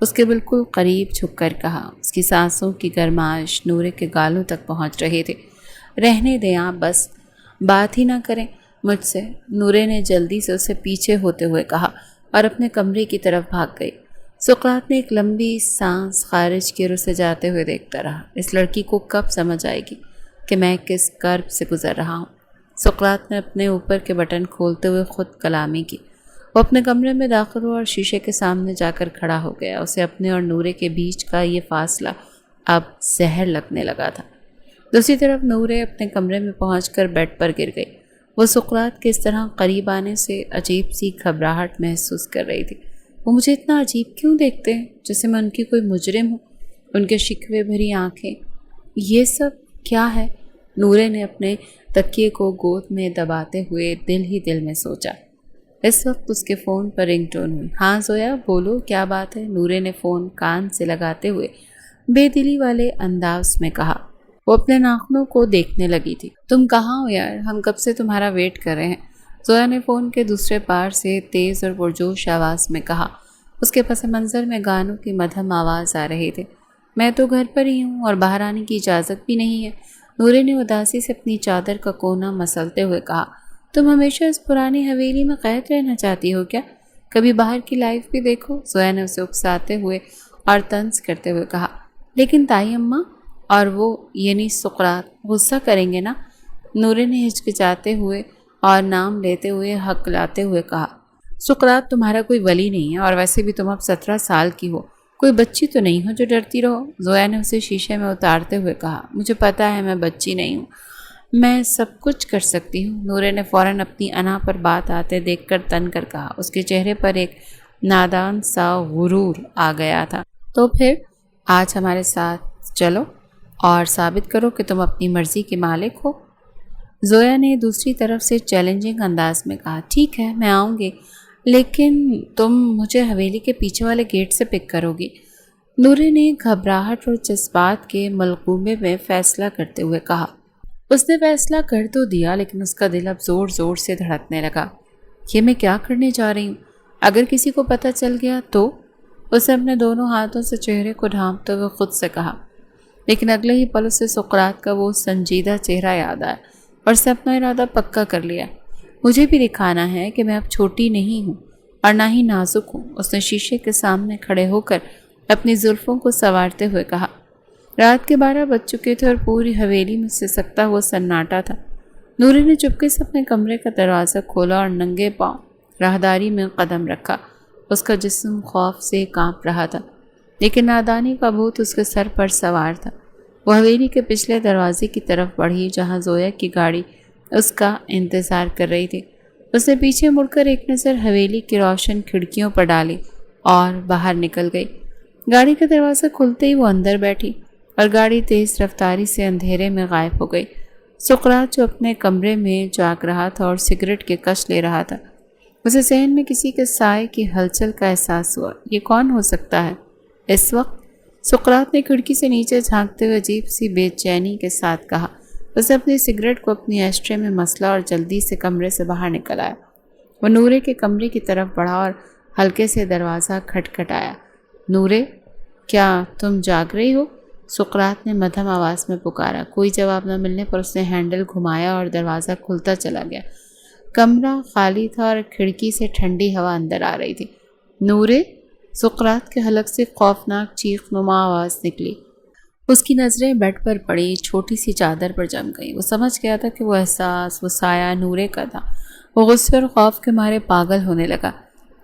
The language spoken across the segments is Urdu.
اس کے بالکل قریب جھک کر کہا۔ اس کی سانسوں کی گرمائش نورے کے گالوں تک پہنچ رہے تھے۔ رہنے دیں آپ، بس بات ہی نہ کریں مجھ سے، نورے نے جلدی سے اسے پیچھے ہوتے ہوئے کہا اور اپنے کمرے کی طرف بھاگ گئی۔ سقراط نے ایک لمبی سانس خارج کی اور اسے جاتے ہوئے دیکھتا رہا۔ اس لڑکی کو کب سمجھ آئے گی کہ میں کس کرب سے گزر رہا ہوں۔ سقراط نے اپنے اوپر کے بٹن کھولتے ہوئے خود کلامی کی۔ وہ اپنے کمرے میں داخل ہوا اور شیشے کے سامنے جا کر کھڑا ہو گیا۔ اسے اپنے اور نورے کے بیچ کا یہ فاصلہ اب زہر لگنے لگا تھا۔ دوسری طرف نورے اپنے کمرے میں پہنچ کر بیڈ پر گر گئی۔ وہ سقراط کے اس طرح قریب آنے سے عجیب سی گھبراہٹ محسوس کر رہی تھی۔ وہ مجھے اتنا عجیب کیوں دیکھتے ہیں، جیسے میں ان کی کوئی مجرم ہوں؟ ان کے شکوے بھری آنکھیں، یہ سب کیا ہے؟ نورے نے اپنے تکیے کو گود میں دباتے ہوئے دل ہی دل میں سوچا۔ اس وقت اس کے فون پر رنگ ٹون ہوئی۔ ہاں زویا بولو، کیا بات ہے؟ نورے نے فون کان سے لگاتے ہوئے بے دلی والے انداز میں کہا۔ وہ اپنے ناخنوں کو دیکھنے لگی تھی۔ تم کہاں ہو یار؟ ہم کب سے تمہارا ویٹ کر رہے ہیں، زویا نے فون کے دوسرے پار سے تیز اور پرجوش آواز میں کہا۔ اس کے پس منظر میں گانوں کی مدھم آواز آ رہی تھی۔ میں تو گھر پر ہی ہوں اور باہر آنے کی اجازت بھی نہیں ہے، نورے نے اداسی سے اپنی چادر کا کونا مسلتے ہوئے کہا۔ تم ہمیشہ اس پرانی حویلی میں قید رہنا چاہتی ہو کیا؟ کبھی باہر کی لائف بھی دیکھو، زویا نے اسے اکساتے ہوئے اور طنز کرتے ہوئے کہا۔ لیکن تائی اماں اور وہ یعنی سقراط غصہ کریں گے نا، نورے نے ہچکچاتے ہوئے اور نام لیتے ہوئے ہکلاتے ہوئے کہا۔ سقراط تمہارا کوئی ولی نہیں ہے، اور ویسے بھی تم اب 17 سال کی ہو، کوئی بچی تو نہیں ہو جو ڈرتی رہو، زویا نے اسے شیشے میں اتارتے ہوئے کہا۔ مجھے پتا ہے میں بچی نہیں ہوں، میں سب کچھ کر سکتی ہوں، نورے نے فوراً اپنی انا پر بات آتے دیکھ کر تن کر کہا۔ اس کے چہرے پر ایک نادان سا غرور آ گیا تھا۔ تو پھر آج ہمارے ساتھ چلو اور ثابت کرو کہ تم اپنی مرضی کے مالک ہو، زویا نے دوسری طرف سے چیلنجنگ انداز میں کہا۔ ٹھیک ہے میں آؤں گی، لیکن تم مجھے حویلی کے پیچھے والے گیٹ سے پک کرو گی، نورے نے گھبراہٹ اور جذبات کے ملغومے میں فیصلہ کرتے ہوئے کہا۔ اس نے فیصلہ کر تو دیا، لیکن اس کا دل اب زور زور سے دھڑکنے لگا۔ یہ میں کیا کرنے جا رہی ہوں؟ اگر کسی کو پتہ چل گیا تو؟ اسے اپنے دونوں ہاتھوں سے چہرے کو ڈھانپتے ہوئے خود سے کہا۔ لیکن اگلے ہی پل اسے سقراط کا وہ سنجیدہ چہرہ یاد آیا اور اسے اپنا ارادہ پکا کر لیا۔ مجھے بھی دکھانا ہے کہ میں اب چھوٹی نہیں ہوں اور نہ ہی نازک ہوں، اس نے شیشے کے سامنے کھڑے ہو کر اپنی زلفوں کو سنوارتے ہوئے کہا۔ رات کے 12 بج چکے تھے اور پوری حویلی میں سسکتا ہوا سناٹا تھا۔ نورے نے چپکے سے اپنے کمرے کا دروازہ کھولا اور ننگے پاؤں راہداری میں قدم رکھا۔ اس کا جسم خوف سے کانپ رہا تھا، لیکن نادانی کا بھوت اس کے سر پر سوار تھا۔ وہ حویلی کے پچھلے دروازے کی طرف بڑھی جہاں زویا کی گاڑی اس کا انتظار کر رہی تھی۔ اس نے پیچھے مڑ کر ایک نظر حویلی کی روشن کھڑکیوں پر ڈالی اور باہر نکل گئی۔ گاڑی کا دروازہ کھلتے ہی وہ اندر بیٹھی اور گاڑی تیز رفتاری سے اندھیرے میں غائب ہو گئی۔ سقراط جو اپنے کمرے میں جاگ رہا تھا اور سگریٹ کے کش لے رہا تھا، اسے ذہن میں کسی کے سائے کی ہلچل کا احساس ہوا۔ یہ کون ہو سکتا ہے اس وقت؟ سقراط نے کھڑکی سے نیچے جھانکتے ہوئے عجیب سی بے چینی کے ساتھ کہا۔ اسے اپنی سگریٹ کو اپنی ایشٹرے میں مسلا اور جلدی سے کمرے سے باہر نکل آیا۔ وہ نورے کے کمرے کی طرف بڑھا اور ہلکے سے دروازہ کھٹکھٹایا۔ نورے، کیا تم جاگ رہی ہو؟ سقراط نے مدھم آواز میں پکارا۔ کوئی جواب نہ ملنے پر اس نے ہینڈل گھمایا اور دروازہ کھلتا چلا گیا۔ کمرہ خالی تھا اور کھڑکی سے ٹھنڈی ہوا اندر آ رہی تھی۔ نورے، سقراط کے حلق سے خوفناک چیخ نما آواز نکلی۔ اس کی نظریں بیڈ پر پڑی چھوٹی سی چادر پر جم گئی۔ وہ سمجھ گیا تھا کہ وہ احساس، وہ سایہ نورے کا تھا۔ وہ غصے اور خوف کے مارے پاگل ہونے لگا۔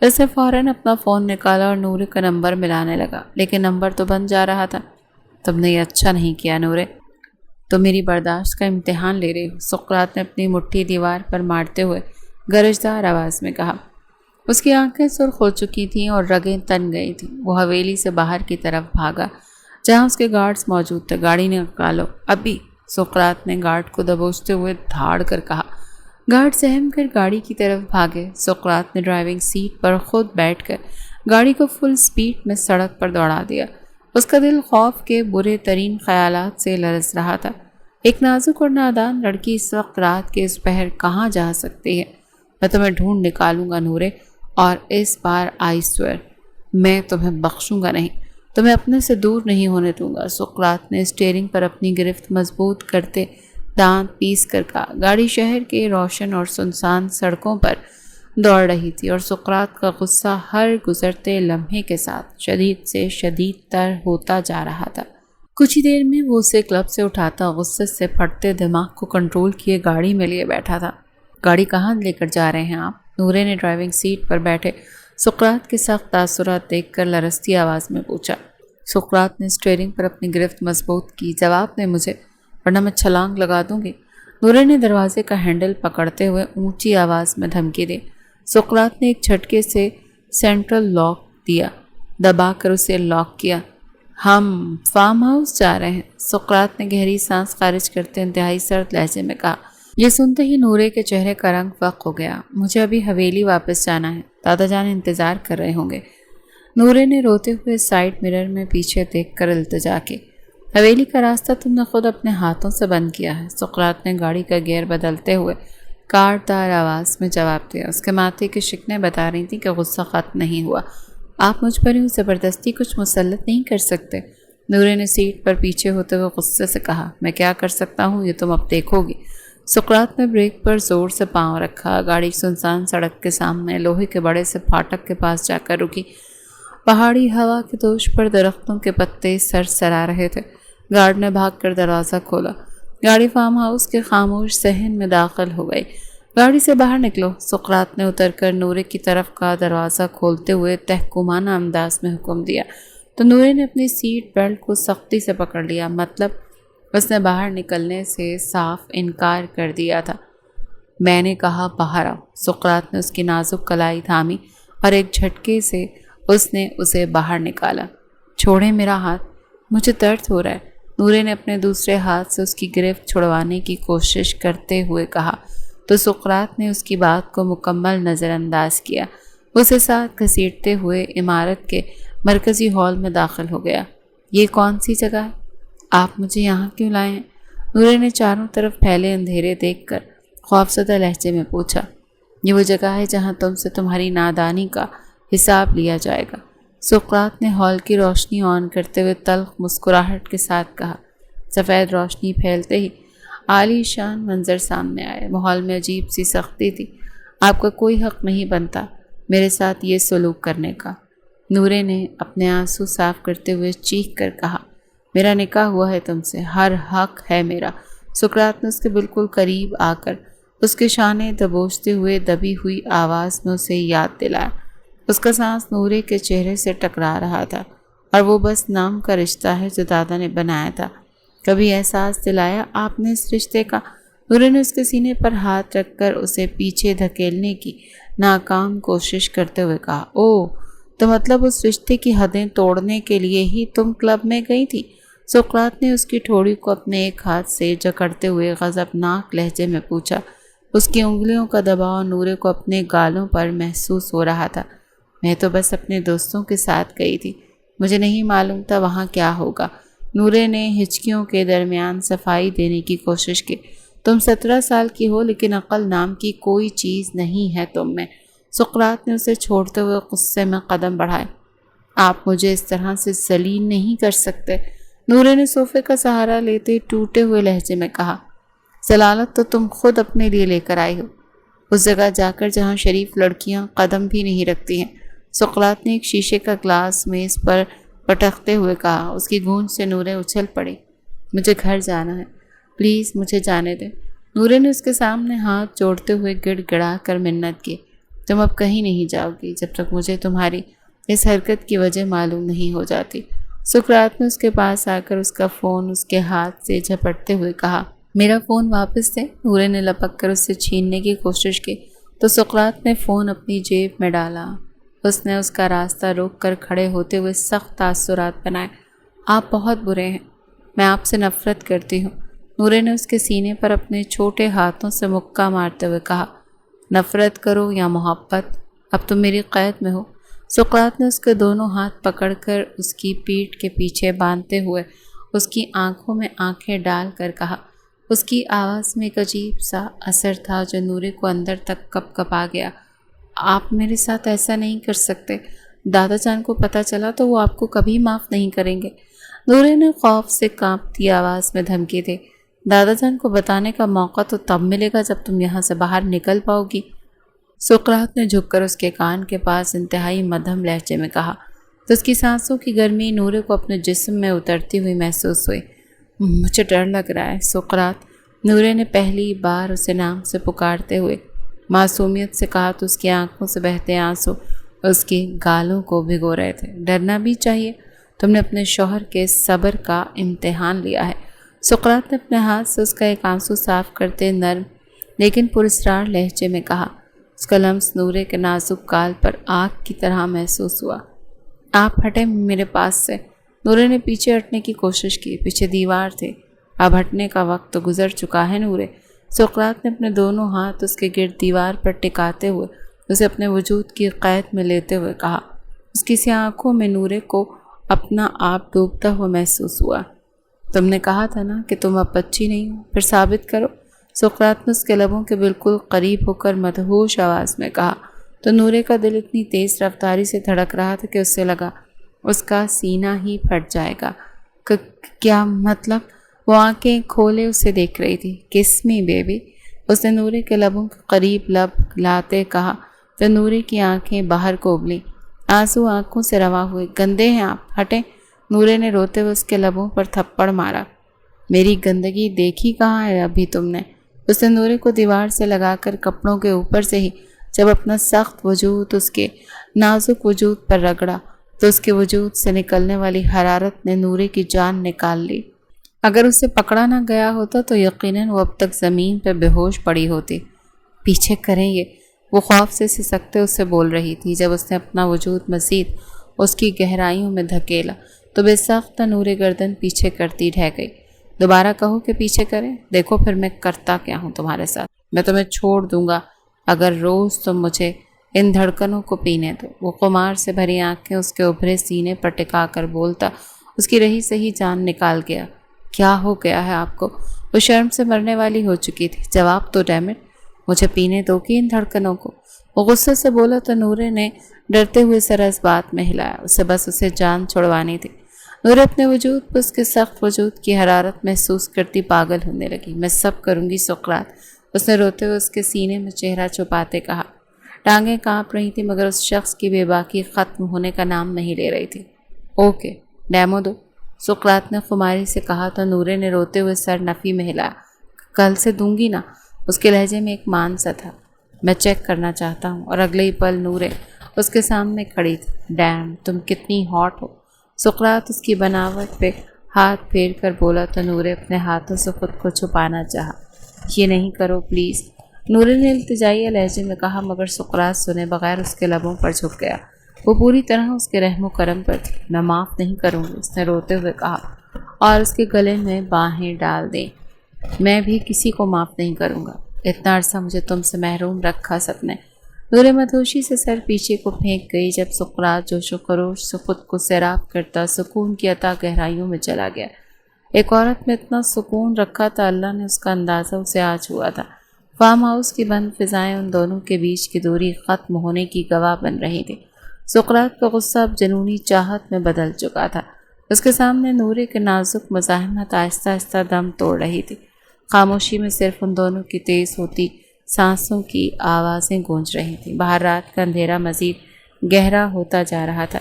اس نے فوراً اپنا فون نکالا اور نورے کا نمبر ملانے لگا، لیکن نمبر تو بند جا رہا تھا۔ تم نے یہ اچھا نہیں کیا نورے، تو میری برداشت کا امتحان لے رہی ہو، سقراط نے اپنی مٹھی دیوار پر مارتے ہوئے گرجدار آواز میں کہا۔ اس کی آنکھیں سرخ ہو چکی تھیں اور رگیں تن گئی تھیں۔ وہ حویلی سے باہر کی طرف بھاگا جہاں اس کے گارڈز موجود تھے۔ گاڑی نکالو ابھی، سقراط نے گارڈ کو دبوچتے ہوئے دھاڑ کر کہا۔ گارڈ سہم کر گاڑی کی طرف بھاگے۔ سقراط نے ڈرائیونگ سیٹ پر خود بیٹھ کر گاڑی کو فل سپیڈ میں سڑک پر دوڑا دیا۔ اس کا دل خوف کے برے ترین خیالات سے لرز رہا تھا۔ ایک نازک اور نادان لڑکی اس وقت رات کے اس پہر کہاں جا سکتی ہے؟ میں تمہیں ڈھونڈ نکالوں گا نورے، اور اس بار آئی سوئر میں تمہیں بخشوں گا نہیں، تمہیں اپنے سے دور نہیں ہونے دوں گا۔ سقراط نے اسٹیئرنگ پر اپنی گرفت مضبوط کرتے دانت پیس کر کہا۔ گاڑی شہر کے روشن اور سنسان سڑکوں پر دوڑ رہی تھی اور سقراط کا غصہ ہر گزرتے لمحے کے ساتھ شدید سے شدید تر ہوتا جا رہا تھا۔ کچھ ہی دیر میں وہ اسے کلب سے اٹھاتا، غصے سے پھٹتے دماغ کو کنٹرول کیے گاڑی میں لیے بیٹھا تھا۔ گاڑی کہاں لے کر جا رہے ہیں آپ؟ نورے نے ڈرائیونگ سیٹ پر بیٹھے سقراط کے سخت تاثرات دیکھ کر لرزتی آواز میں پوچھا۔ سقراط نے اسٹیئرنگ پر اپنی گرفت مضبوط کی۔ جواب دے مجھے، ورنہ میں چھلانگ لگا دوں گی۔ نورے نے دروازے کا ہینڈل پکڑتے ہوئے اونچی آواز میں دھمکی دی۔ سقراط نے ایک جھٹکے سے سینٹرل لاک دیا، دبا کر اسے لاک کیا۔ ہم فارم ہاؤس جا رہے ہیں، سقراط نے گہری سانس خارج کرتے انتہائی سرد لہجے میں کہا۔ یہ سنتے ہی نورے کے چہرے کا رنگ فاق ہو گیا۔ مجھے ابھی حویلی واپس جانا ہے، دادا جان انتظار کر رہے ہوں گے۔ نورے نے روتے ہوئے سائڈ مرر میں پیچھے دیکھ کر التجا کی۔ حویلی کا راستہ تم نے خود اپنے ہاتھوں سے بند کیا ہے، سقراط نے گاڑی کا گیئر بدلتے ہوئے کاٹدار آواز میں جواب دیا۔ اس کے ماتھے کی شکنیں بتا رہی تھیں کہ غصہ ختم نہیں ہوا۔ آپ مجھ پر یوں زبردستی کچھ مسلط نہیں کر سکتے، نورے نے سیٹ پر پیچھے ہوتے ہوئے غصے سے کہا۔ میں کیا کر سکتا ہوں یہ تم اب دیکھو گی۔ سقراط نے بریک پر زور سے پاؤں رکھا۔ گاڑی سنسان سڑک کے سامنے لوہے کے بڑے سے پھاٹک کے پاس جا کر رکی۔ پہاڑی ہوا کے دوش پر درختوں کے پتے سرسرا رہے تھے۔ گارڈ نے بھاگ کر دروازہ کھولا۔ گاڑی فارم ہاؤس کے خاموش صحن میں داخل ہو گئی۔ گاڑی سے باہر نکلو، سقراط نے اتر کر نورے کی طرف کا دروازہ کھولتے ہوئے تحکمانہ انداز میں حکم دیا تو نورے نے اپنی سیٹ بیلٹ کو سختی سے پکڑ لیا۔ مطلب اس نے باہر نکلنے سے صاف انکار کر دیا تھا۔ میں نے کہا باہر آؤ۔ سقراط نے اس کی نازک کلائی تھامی اور ایک جھٹکے سے اس نے اسے باہر نکالا۔ چھوڑیں میرا ہاتھ، مجھے درد ہو رہا ہے، نورے نے اپنے دوسرے ہاتھ سے اس کی گرفت چھڑوانے کی کوشش کرتے ہوئے کہا تو سقراط نے اس کی بات کو مکمل نظر انداز کیا۔ اسے ساتھ گھسیٹتے ہوئے عمارت کے مرکزی ہال میں داخل ہو گیا۔ یہ کون سی جگہ ہے؟ آپ مجھے یہاں کیوں لائے ہیں؟ نورے نے چاروں طرف پھیلے اندھیرے دیکھ کر خوفزدہ لہجے میں پوچھا۔ یہ وہ جگہ ہے جہاں تم سے تمہاری نادانی کا حساب لیا جائے گا، سقراط نے ہال کی روشنی آن کرتے ہوئے تلخ مسکراہٹ کے ساتھ کہا۔ سفید روشنی پھیلتے ہی عالی شان منظر سامنے آئے۔ ماحول میں عجیب سی سختی تھی۔ آپ کا کوئی حق نہیں بنتا میرے ساتھ یہ سلوک کرنے کا، نورے نے اپنے آنسو صاف کرتے ہوئے چیخ کر کہا۔ میرا نکاح ہوا ہے تم سے، ہر حق ہے میرا۔ سقراط نے اس کے بالکل قریب آ کر اس کے شانے دبوچتے ہوئے دبی ہوئی آواز میں اسے یاد دلایا۔ اس کا سانس نورے کے چہرے سے ٹکرا رہا تھا، اور وہ بس نام کا رشتہ ہے جو دادا نے بنایا تھا۔ کبھی احساس دلایا آپ نے اس رشتے کا؟ نورے نے اس کے سینے پر ہاتھ رکھ کر اسے پیچھے دھکیلنے کی ناکام کوشش کرتے ہوئے کہا۔ اوہ، تو مطلب اس رشتے کی حدیں توڑنے کے لیے ہی تم کلب میں گئی تھی؟ سقراط نے اس کی ٹھوڑی کو اپنے ایک ہاتھ سے جکڑتے ہوئے غضبناک لہجے میں پوچھا۔ اس کی انگلیوں کا دباؤ نورے کو اپنے گالوں پر محسوس ہو رہا تھا۔ میں تو بس اپنے دوستوں کے ساتھ گئی تھی، مجھے نہیں معلوم تھا وہاں کیا ہوگا۔ نورے نے ہچکیوں کے درمیان صفائی دینے کی کوشش کی۔ تم 17 سال کی ہو لیکن عقل نام کی کوئی چیز نہیں ہے تم میں۔ سقراط نے اسے چھوڑتے ہوئے غصے میں قدم بڑھائے۔ آپ مجھے اس طرح سے ذلیل نہیں کر سکتے، نورے نے صوفے کا سہارا لیتے ٹوٹے ہوئے لہجے میں کہا۔ ضلالت تو تم خود اپنے لیے لے کر آئی ہو، اس جگہ جا کر جہاں شریف لڑکیاں قدم بھی نہیں رکھتی ہیں۔ سقراط نے ایک شیشے کا گلاس میز پر پٹکتے ہوئے کہا۔ اس کی گونج سے نورے اچھل پڑی۔ مجھے گھر جانا ہے، پلیز مجھے جانے دیں۔ نورے نے اس کے سامنے ہاتھ جوڑتے ہوئے گڑ گڑا کر منت کی۔ تم اب کہیں نہیں جاؤ گی جب تک مجھے تمہاری اس حرکت کی وجہ معلوم نہیں ہو جاتی۔ سقراط نے اس کے پاس آ کر اس کا فون اس کے ہاتھ سے جھپٹتے ہوئے کہا۔ میرا فون واپس دے، نورے نے لپک کر اس سے چھیننے کی کوشش کی تو سقراط نے فون اپنی جیب میں ڈالا۔ اس نے اس کا راستہ روک کر کھڑے ہوتے ہوئے سخت تاثرات بنائے۔ آپ بہت برے ہیں، میں آپ سے نفرت کرتی ہوں، نورے نے اس کے سینے پر اپنے چھوٹے ہاتھوں سے مکہ مارتے ہوئے کہا۔ نفرت کرو یا محبت، اب تم میری قید میں ہو۔ سقراط نے اس کے دونوں ہاتھ پکڑ کر اس کی پیٹھ کے پیچھے باندھتے ہوئے اس کی آنکھوں میں آنکھیں ڈال کر کہا۔ اس کی آواز میں ایک عجیب سا اثر تھا جو نورے کو اندر تک کپ کپا گیا۔ آپ میرے ساتھ ایسا نہیں کر سکتے، دادا جان کو پتہ چلا تو وہ آپ کو کبھی معاف نہیں کریں گے۔ نورے نے خوف سے کانپتی آواز میں دھمکی دی۔ دادا جان کو بتانے کا موقع تو تب ملے گا جب تم یہاں سے باہر نکل پاؤ گی، سقراط نے جھک کر اس کے کان کے پاس انتہائی مدھم لہجے میں کہا تو اس کی سانسوں کی گرمی نورے کو اپنے جسم میں اترتی ہوئی محسوس ہوئی۔ مجھے ڈر لگ رہا ہے سقراط، نورے نے پہلی بار اسے نام سے پکارتے ہوئے معصومیت سے کہا تو اس کی آنکھوں سے بہتے آنسو اس کی گالوں کو بھگو رہے تھے۔ ڈرنا بھی چاہیے، تم نے اپنے شوہر کے صبر کا امتحان لیا ہے۔ سقراط نے اپنے ہاتھ سے اس کا ایک آنسو صاف کرتے نرم لیکن پراسرار لہجے میں کہا۔ اس کا لمس نورے کے نازک گال پر آگ کی طرح محسوس ہوا۔ آپ ہٹیں میرے پاس سے۔ نورے نے پیچھے ہٹنے کی کوشش کی، پیچھے دیوار تھے۔ اب ہٹنے کا وقت تو گزر چکا ہے نورے۔ سقراط نے اپنے دونوں ہاتھ اس کے گرد دیوار پر ٹکاتے ہوئے اسے اپنے وجود کی قید میں لیتے ہوئے کہا۔ اس کی سیاہ آنکھوں میں نورے کو اپنا آپ ڈوبتا ہوا محسوس ہوا۔ تم نے کہا تھا نا کہ تم اب بچی نہیں ہو، پھر ثابت کرو۔ سقراط نے اس کے لبوں کے بالکل قریب ہو کر مدہوش آواز میں کہا تو نورے کا دل اتنی تیز رفتاری سے دھڑک رہا تھا کہ اس سے لگا اس کا سینہ ہی پھٹ جائے گا۔ کیا مطلب؟ وہ آنکھیں کھولے اسے دیکھ رہی تھی۔ کس می بیبی، اس نے نورے کے لبوں کے قریب لب لاتے کہا تو نورے کی آنکھیں باہر کو ابلی، آنسو آنکھوں سے رواں ہوئے۔ گندے ہیں آپ، ہٹیں۔ نورے نے روتے ہوئے اس کے لبوں پر تھپڑ مارا۔ میری گندگی دیکھی کہاں ہے ابھی تم نے؟ اس نے نورے کو دیوار سے لگا کر کپڑوں کے اوپر سے ہی جب اپنا سخت وجود اس کے نازک وجود پر رگڑا تو اس کے وجود سے نکلنے والی حرارت نے نورے کی جان نکال لی۔ اگر اسے پکڑا نہ گیا ہوتا تو یقیناً وہ اب تک زمین پہ بے ہوش پڑی ہوتی۔ پیچھے کریں یہ، وہ خوف سے سسکتے اس سے بول رہی تھی۔ جب اس نے اپنا وجود مزید اس کی گہرائیوں میں دھکیلا تو بے ساختہ نورے گردن پیچھے کرتی رہ گئی۔ دوبارہ کہو کہ پیچھے کریں، دیکھو پھر میں کرتا کیا ہوں تمہارے ساتھ۔ میں تمہیں چھوڑ دوں گا اگر روز تم مجھے ان دھڑکنوں کو پینے دو۔ وہ خمار سے بھری آنکھیں اس کے ابھرے سینے پر ٹکا کر بولتا اس کی رہی سہی جان نکال گیا۔ کیا ہو گیا ہے آپ کو؟ وہ شرم سے مرنے والی ہو چکی تھی۔ جواب تو ڈیمٹ، مجھے پینے دو کہ ان دھڑکنوں کو؟ وہ غصے سے بولا تو نورے نے ڈرتے ہوئے سر اس بات میں ہلایا۔ اسے جان چھڑوانی تھی۔ نورے اپنے وجود پر اس کے سخت وجود کی حرارت محسوس کرتی پاگل ہونے لگی۔ میں سب کروں گی سقراط، اس نے روتے ہوئے اس کے سینے میں چہرہ چھپاتے کہا۔ ٹانگیں کانپ رہی تھیں مگر اس شخص کی بے باکی ختم ہونے کا نام نہیں لے رہی تھی۔ اوکے، ڈیمو دو، سقراط نے خماری سے کہا تو نورے نے روتے ہوئے سر نفی میں ہلایا۔ کل سے دوں گی نا، اس کے لہجے میں ایک مان سا تھا۔ میں چیک کرنا چاہتا ہوں۔ اور اگلے ہی پل نورے اس کے سامنے کھڑی تھی۔ ڈیم، تم کتنی ہاٹ ہو۔ سقراط اس کی بناوٹ پہ ہاتھ پھیر کر بولا تو نورے اپنے ہاتھوں سے خود کو چھپانا چاہا۔ یہ نہیں کرو پلیز، نورے نے التجائیہ لہجے میں کہا مگر سقراط سنے بغیر اس کے لبوں پر جھک گیا۔ وہ پوری طرح اس کے رحم و کرم پر تھی۔ میں معاف نہیں کروں گی، اس نے روتے ہوئے کہا اور اس کے گلے میں باہیں ڈال دیں۔ میں بھی کسی کو معاف نہیں کروں گا۔ اتنا عرصہ مجھے تم سے محروم رکھا سب نے۔ نورے مدہوشی سے سر پیچھے کو پھینک گئی جب سقراط جوش و خروش سے خود کو سیراب کرتا سکون کی عطا گہرائیوں میں چلا گیا۔ ایک عورت میں اتنا سکون رکھا تھا اللہ نے، اس کا اندازہ اسے آج ہوا تھا۔ فارم ہاؤس کی بند فضائیں ان دونوں کے بیچ کی دوری ختم ہونے کی گواہ بن رہی تھی۔ سقراط کا غصہ اب جنونی چاہت میں بدل چکا تھا۔ اس کے سامنے نورے کے نازک مزاحمت آہستہ آہستہ دم توڑ رہی تھی۔ خاموشی میں صرف ان دونوں کی تیز ہوتی سانسوں کی آوازیں گونج رہی تھیں۔ باہر رات کا اندھیرا مزید گہرا ہوتا جا رہا تھا۔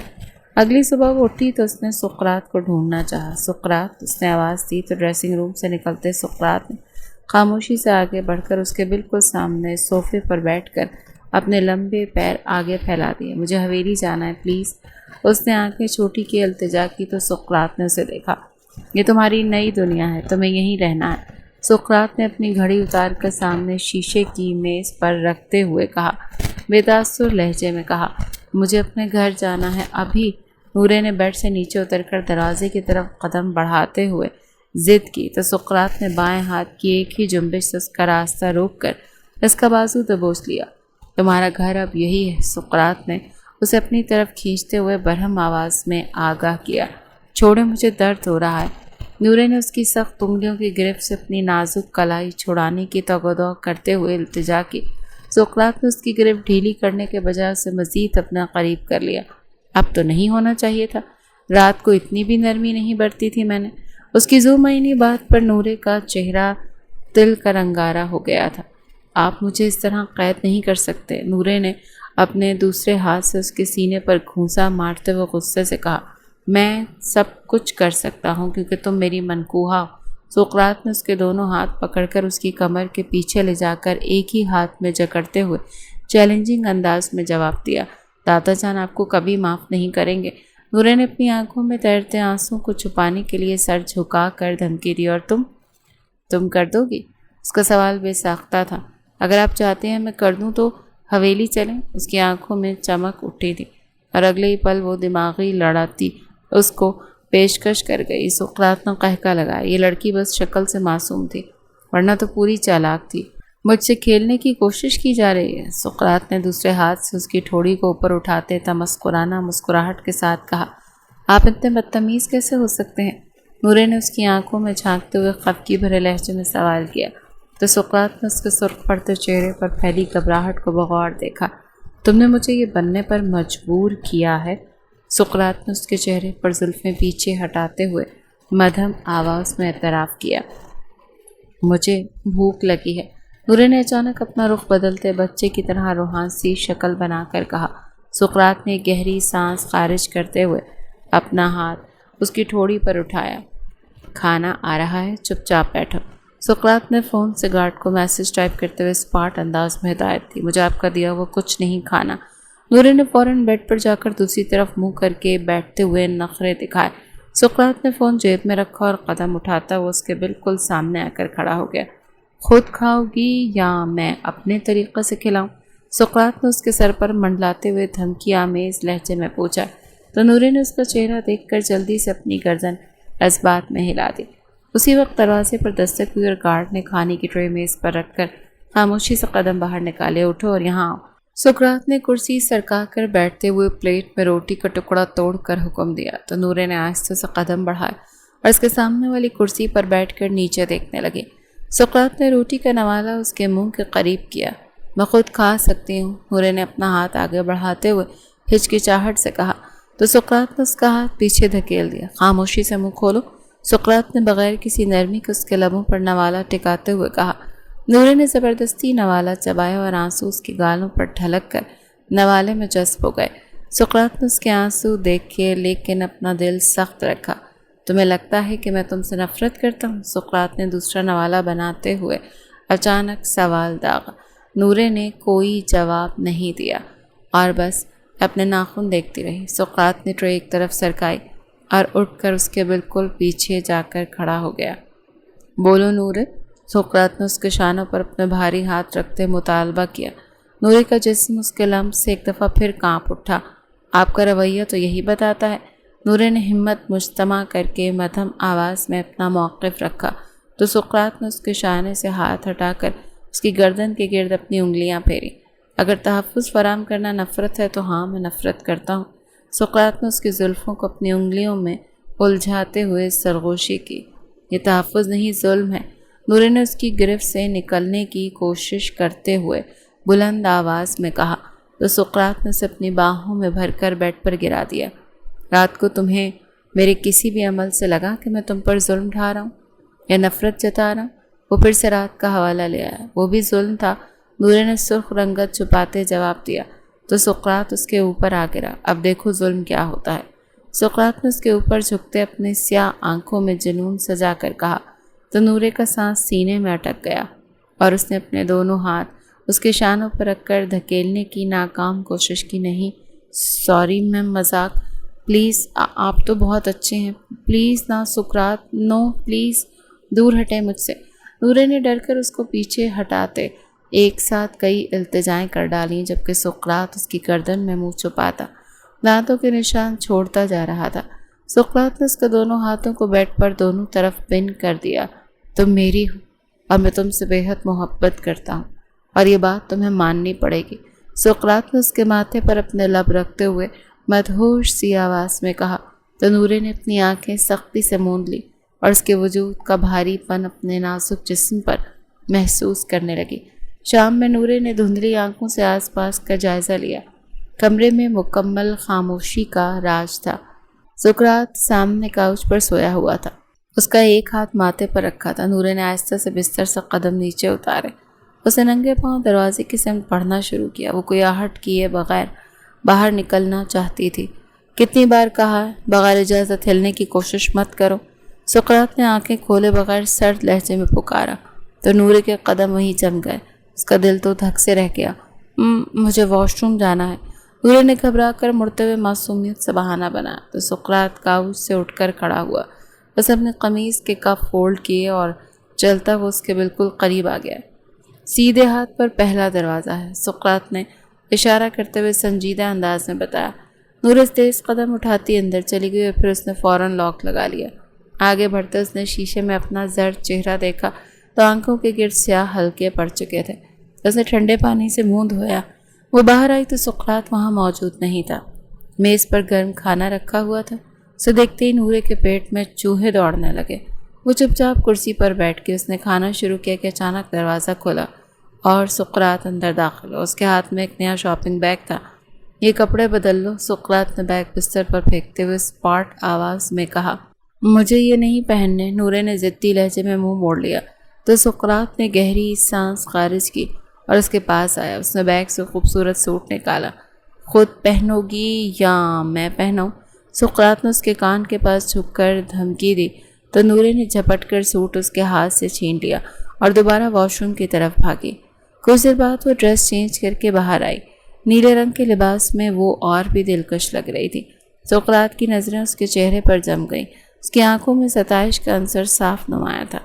اگلی صبح وہ اٹھی تو اس نے سقراط کو ڈھونڈنا چاہا۔ سقراط، اس نے آواز دی تو ڈریسنگ روم سے نکلتے سقراط نے خاموشی سے آگے بڑھ کر اس کے بالکل سامنے صوفے پر بیٹھ کر اپنے لمبے پیر آگے پھیلا دیے۔ مجھے حویلی جانا ہے پلیز۔ اس نے آنکھیں چھوٹی کی التجا کی تو سقراط نے اسے دیکھا۔ یہ تمہاری نئی دنیا ہے، تمہیں یہیں رہنا ہے۔ سقراط نے اپنی گھڑی اتار کر سامنے شیشے کی میز پر رکھتے ہوئے کہا، بے تاثر لہجے میں کہا، مجھے اپنے گھر جانا ہے ابھی۔ نورے نے بیڈ سے نیچے اتر کر دروازے کی طرف قدم بڑھاتے ہوئے ضد کی تو سقراط نے بائیں ہاتھ کی ایک ہی جنبش سے اس کا راستہ روک کر اس کا بازو دبوچ لیا۔ تمہارا گھر اب یہی ہے، سقراط نے اسے اپنی طرف کھینچتے ہوئے برہم آواز میں آگاہ کیا۔ چھوڑے، مجھے درد ہو رہا ہے۔ نورے نے اس کی سخت انگلیوں کی گرفت سے اپنی نازک کلائی چھڑانے کی توغدو کرتے ہوئے التجا کی۔ سقراط نے اس کی گرفت ڈھیلی کرنے کے بجائے اسے مزید اپنا قریب کر لیا۔ اب تو نہیں ہونا چاہیے تھا، رات کو اتنی بھی نرمی نہیں برتی تھی میں نے۔ اس کی ذو معنی بات پر نورے کا چہرہ تل کا رنگارا ہو گیا تھا۔ آپ مجھے اس طرح قید نہیں کر سکتے، نورے نے اپنے دوسرے ہاتھ سے اس کے سینے پر گھونسا مارتے ہوئے غصے سے کہا۔ میں سب کچھ کر سکتا ہوں کیونکہ تم میری منکوہا ہو۔ سقراط نے اس کے دونوں ہاتھ پکڑ کر اس کی کمر کے پیچھے لے جا کر ایک ہی ہاتھ میں جکڑتے ہوئے چیلنجنگ انداز میں جواب دیا۔ دادا جان آپ کو کبھی معاف نہیں کریں گے۔ نورے نے اپنی آنکھوں میں تیرتے آنسوں کو چھپانے کے لیے سر جھکا کر دھمکی دی۔ اور تم کر دو گی؟ اس کا سوال بے ساختہ تھا۔ اگر آپ چاہتے ہیں میں کر دوں تو حویلی چلیں۔ اس کی آنکھوں میں چمک اٹھی تھی اور اگلے ہی پل وہ دماغی لڑاتی اس کو پیشکش کر گئی۔ سقراط نے قہقہ لگایا۔ یہ لڑکی بس شکل سے معصوم تھی ورنہ تو پوری چالاک تھی۔ مجھ سے کھیلنے کی کوشش کی جا رہی ہے۔ سقراط نے دوسرے ہاتھ سے اس کی ٹھوڑی کو اوپر اٹھاتے تمسکرانہ مسکراہٹ کے ساتھ کہا۔ آپ اتنے بدتمیز کیسے ہو سکتے ہیں؟ نورے نے اس کی آنکھوں میں جھانکتے ہوئے خفگی بھرے لہجے میں سوال کیا تو سقراط نے اس کے سرخ پڑتے چہرے پر پھیلی گھبراہٹ کو بغور دیکھا۔ تم نے مجھے یہ بننے پر مجبور کیا ہے؟ سقراط نے اس کے چہرے پر زلفیں پیچھے ہٹاتے ہوئے مدھم آواز میں اعتراف کیا۔ مجھے بھوک لگی ہے، نورے نے اچانک اپنا رخ بدلتے بچے کی طرح روحان سی شکل بنا کر کہا۔ سقراط نے گہری سانس خارج کرتے ہوئے اپنا ہاتھ اس کی ٹھوڑی پر اٹھایا۔ کھانا آ رہا ہے، چپ چاپ بیٹھو۔ سقراط نے فون سے گارڈ کو میسج ٹائپ کرتے ہوئے اسپاٹ انداز میں ہدایت دی۔ مجھے آپ کا دیا ہوا کچھ نہیں کھانا۔ نورے نے فوراً بیڈ پر جا کر دوسری طرف منہ کر کے بیٹھتے ہوئے نخرے دکھائے۔ سقراط نے فون جیب میں رکھا اور قدم اٹھاتا وہ اس کے بالکل سامنے آ کر کھڑا ہو گیا۔ خود کھاؤ گی یا میں اپنے طریقے سے کھلاؤں؟ سقراط نے اس کے سر پر منڈلاتے ہوئے دھمکی آمیز لہجے میں پوچھا تو نورے نے اس کا چہرہ دیکھ کر جلدی سے اپنی گردن اس بات میں ہلا دی۔ اسی وقت دروازے پر دستک ہوئی اور گارڈ نے کھانے کی ٹرے میز پر رکھ کر خاموشی سے قدم باہر نکالے۔ اٹھو اور یہاں آؤ۔ سقراط نے کرسی سرکا کر بیٹھتے ہوئے پلیٹ میں روٹی کا ٹکڑا توڑ کر حکم دیا تو نورے نے آہستہ سے قدم بڑھائے اور اس کے سامنے والی کرسی پر بیٹھ کر نیچے دیکھنے لگے۔ سقراط نے روٹی کا نوالا اس کے منہ کے قریب کیا۔ میں خود کھا سکتی ہوں، نورے نے اپنا ہاتھ آگے بڑھاتے ہوئے ہچکچاہٹ سے کہا تو سقراط نے اس کا ہاتھ پیچھے دھکیل دیا۔ خاموشی سے منہ کھولو، سقراط نے بغیر کسی نرمی کے اس کے لبوں پر نوالا ٹکاتے ہوئے کہا۔ نورے نے زبردستی نوالا چبایا اور آنسو اس کی گالوں پر ڈھلک کر نوالے میں جذب ہو گئے۔ سقراط نے اس کے آنسو دیکھے لیکن اپنا دل سخت رکھا۔ تمہیں لگتا ہے کہ میں تم سے نفرت کرتا ہوں؟ سقراط نے دوسرا نوالا بناتے ہوئے اچانک سوال داغا۔ نورے نے کوئی جواب نہیں دیا اور بس اپنے ناخن دیکھتی رہی۔ سقراط نے ٹرے ایک طرف سرکائی اور اٹھ کر اس کے بالکل پیچھے جا کر کھڑا ہو گیا۔ بولو نورے، سقراط نے اس کے شانوں پر اپنے بھاری ہاتھ رکھتے مطالبہ کیا۔ نورے کا جسم اس کے لمس سے ایک دفعہ پھر کانپ اٹھا۔ آپ کا رویہ تو یہی بتاتا ہے۔ نورے نے ہمت مجتمع کر کے مدھم آواز میں اپنا موقف رکھا تو سقراط نے اس کے شانے سے ہاتھ ہٹا کر اس کی گردن کے گرد اپنی انگلیاں پھیری۔ اگر تحفظ فراہم کرنا نفرت ہے تو ہاں میں نفرت کرتا ہوں۔ سقراط نے اس کی زلفوں کو اپنی انگلیوں میں الجھاتے ہوئے سرگوشی کی۔ یہ تحفظ نہیں، ظلم ہے، نورے نے اس کی گرفت سے نکلنے کی کوشش کرتے ہوئے بلند آواز میں کہا تو سقراط نے اسے اپنی باہوں میں بھر کر بیڈ پر گرا دیا۔ رات کو تمہیں میرے کسی بھی عمل سے لگا کہ میں تم پر ظلم ڈھا رہا ہوں یا نفرت جتا رہا ہوں؟ وہ پھر سے رات کا حوالہ لے آیا۔ وہ بھی ظلم تھا، نورے نے سرخ رنگت چھپاتے جواب دیا تو سقراط اس کے اوپر آ گرا۔ اب دیکھو ظلم کیا ہوتا ہے۔ سقراط نے اس کے اوپر جھکتے اپنے سیاہ آنکھوں میں جنون سجا کر کہا تو نورے کا سانس سینے میں اٹک گیا اور اس نے اپنے دونوں ہاتھ اس کے شانوں پر رکھ کر دھکیلنے کی ناکام کوشش کی۔ نہیں سوری، میں مذاق، پلیز آپ تو بہت اچھے ہیں، پلیز نہ سقراط، نو پلیز، دور ہٹے مجھ سے۔ نورے نے ڈر کر اس کو پیچھے ہٹاتے ایک ساتھ کئی التجائیں کر ڈالیں جبکہ سقراط اس کی گردن میں منہ چھپاتا دانتوں کے نشان چھوڑتا جا رہا تھا۔ سقراط نے اس کے دونوں ہاتھوں کو بیڈ پر دونوں طرف پن کر دیا۔ تم میری ہو اور میں تم سے بے حد محبت کرتا ہوں اور یہ بات تمہیں ماننی پڑے گی۔ سقراط نے اس کے ماتھے پر اپنے لب رکھتے ہوئے مدہوش سی آواز میں کہا تو نورے نے اپنی آنکھیں سختی سے موند لی اور اس کے وجود کا بھاری پن اپنے نازک جسم پر محسوس کرنے لگی۔ شام میں نورے نے دھندلی آنکھوں سے آس پاس کا جائزہ لیا کمرے میں مکمل خاموشی کا راج تھا۔ سقراط سامنے کاؤچ پر سویا ہوا تھا، اس کا ایک ہاتھ ماتھے پر رکھا تھا۔ نورے نے آہستہ سے بستر سے قدم نیچے اتارے، اسے ننگے پاؤں دروازے کی سمت بڑھنا شروع کیا۔ وہ کوئی آہٹ کیے بغیر باہر نکلنا چاہتی تھی۔ کتنی بار کہا ہے بغیر اجازت ہلنے کی کوشش مت کرو۔ سقراط نے آنکھیں کھولے بغیر سرد لہجے میں پکارا تو نورے کے قدم وہیں جم گئے۔ اس کا دل تو دھک سے رہ گیا۔ مجھے واش روم جانا ہے۔ نورے نے گھبرا کر مڑتے ہوئے معصومیت سے بہانہ بنایا تو سقراط کاؤچ سے اٹھ کر کھڑا ہوا۔ اس اپنے قمیض کے کف فولڈ کیے اور چلتا وہ اس کے بالکل قریب آ گیا۔ سیدھے ہاتھ پر پہلا دروازہ ہے، سقراط نے اشارہ کرتے ہوئے سنجیدہ انداز میں بتایا۔ نورے تیز قدم اٹھاتی اندر چلی گئی اور پھر اس نے فوراً لاک لگا لیا۔ آگے بڑھتے اس نے شیشے میں اپنا زرد چہرہ دیکھا تو آنکھوں کے گرد سیاہ حلقے پڑ چکے تھے۔ اس نے ٹھنڈے پانی سے منہ دھویا۔ وہ باہر آئی تو سقراط وہاں موجود نہیں تھا۔ میز پر گرم کھانا رکھا ہوا تھا۔ اسے دیکھتے ہی نورے کے پیٹ میں چوہے دوڑنے لگے۔ وہ چپ چاپ کرسی پر بیٹھ کے اس نے کھانا شروع کیا کہ اچانک دروازہ کھولا اور سقراط اندر داخل ہوا۔ اس کے ہاتھ میں ایک نیا شاپنگ بیگ تھا۔ یہ کپڑے بدل لو، سقراط نے بیگ بستر پر پھینکتے ہوئے اسپاٹ آواز میں کہا۔ مجھے یہ نہیں پہننے، نورے نے ضدی لہجے میں منہ موڑ لیا تو سقراط نے گہری سانس خارج کی اور اس کے پاس آیا۔ اس نے بیگ سے خوبصورت سوٹ نکالا۔ خود پہنو گی یا میں پہناؤں؟ سقراط نے اس کے کان کے پاس جھک کر دھمکی دی تو نورے نے جھپٹ کر سوٹ اس کے ہاتھ سے چھین لیا اور دوبارہ واش روم کی طرف بھاگی۔ کچھ دیر بعد وہ ڈریس چینج کر کے باہر آئی۔ نیلے رنگ کے لباس میں وہ اور بھی دلکش لگ رہی تھی۔ سقراط کی نظریں اس کے چہرے پر جم گئیں۔ اس کی آنکھوں میں ستائش کا عنصر صاف نمایاں تھا۔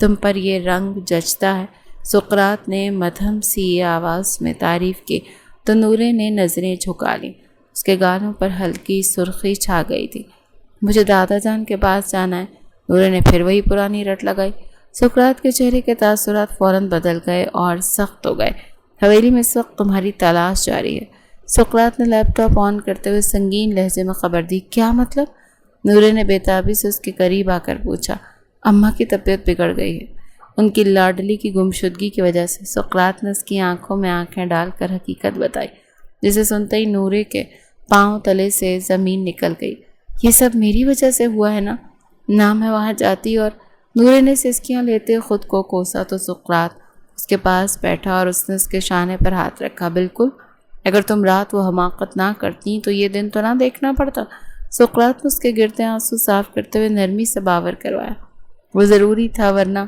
تم پر یہ رنگ جچتا ہے، سقراط نے مدھم سی آواز میں تعریف کی تو نورے نے نظریں جھکا لیں۔ اس کے گالوں پر ہلکی سرخی چھا گئی تھی۔ مجھے دادا جان کے پاس جانا ہے، نورے نے پھر وہی پرانی رٹ لگائی۔ سقراط کے چہرے کے تاثرات فوراً بدل گئے اور سخت ہو گئے۔ حویلی میں اس وقت تمہاری تلاش جاری ہے، سقراط نے لیپ ٹاپ آن کرتے ہوئے سنگین لہجے میں خبر دی۔ کیا مطلب؟ نورے نے بےتابی سے اس کے قریب آ کر پوچھا۔ اماں کی طبیعت بگڑ گئی ہے، ان کی لاڈلی کی گمشدگی کی وجہ سے، سقراط نے اس کی آنکھوں میں آنکھیں ڈال کر حقیقت بتائی، جسے سنتے ہی نورے کے پاؤں تلے سے زمین نکل گئی۔ یہ سب میری وجہ سے ہوا ہے نا میں وہاں جاتی اور نورے نے سسکیاں لیتے خود کو کوسا تو سقراط اس کے پاس بیٹھا اور اس نے اس کے شانے پر ہاتھ رکھا۔ بالکل، اگر تم رات وہ حماقت نہ کرتی تو یہ دن تو نہ دیکھنا پڑتا۔ سقراط نے اس کے گرتے آنسو صاف کرتے ہوئے نرمی سے باور کروایا۔ وہ ضروری تھا، ورنہ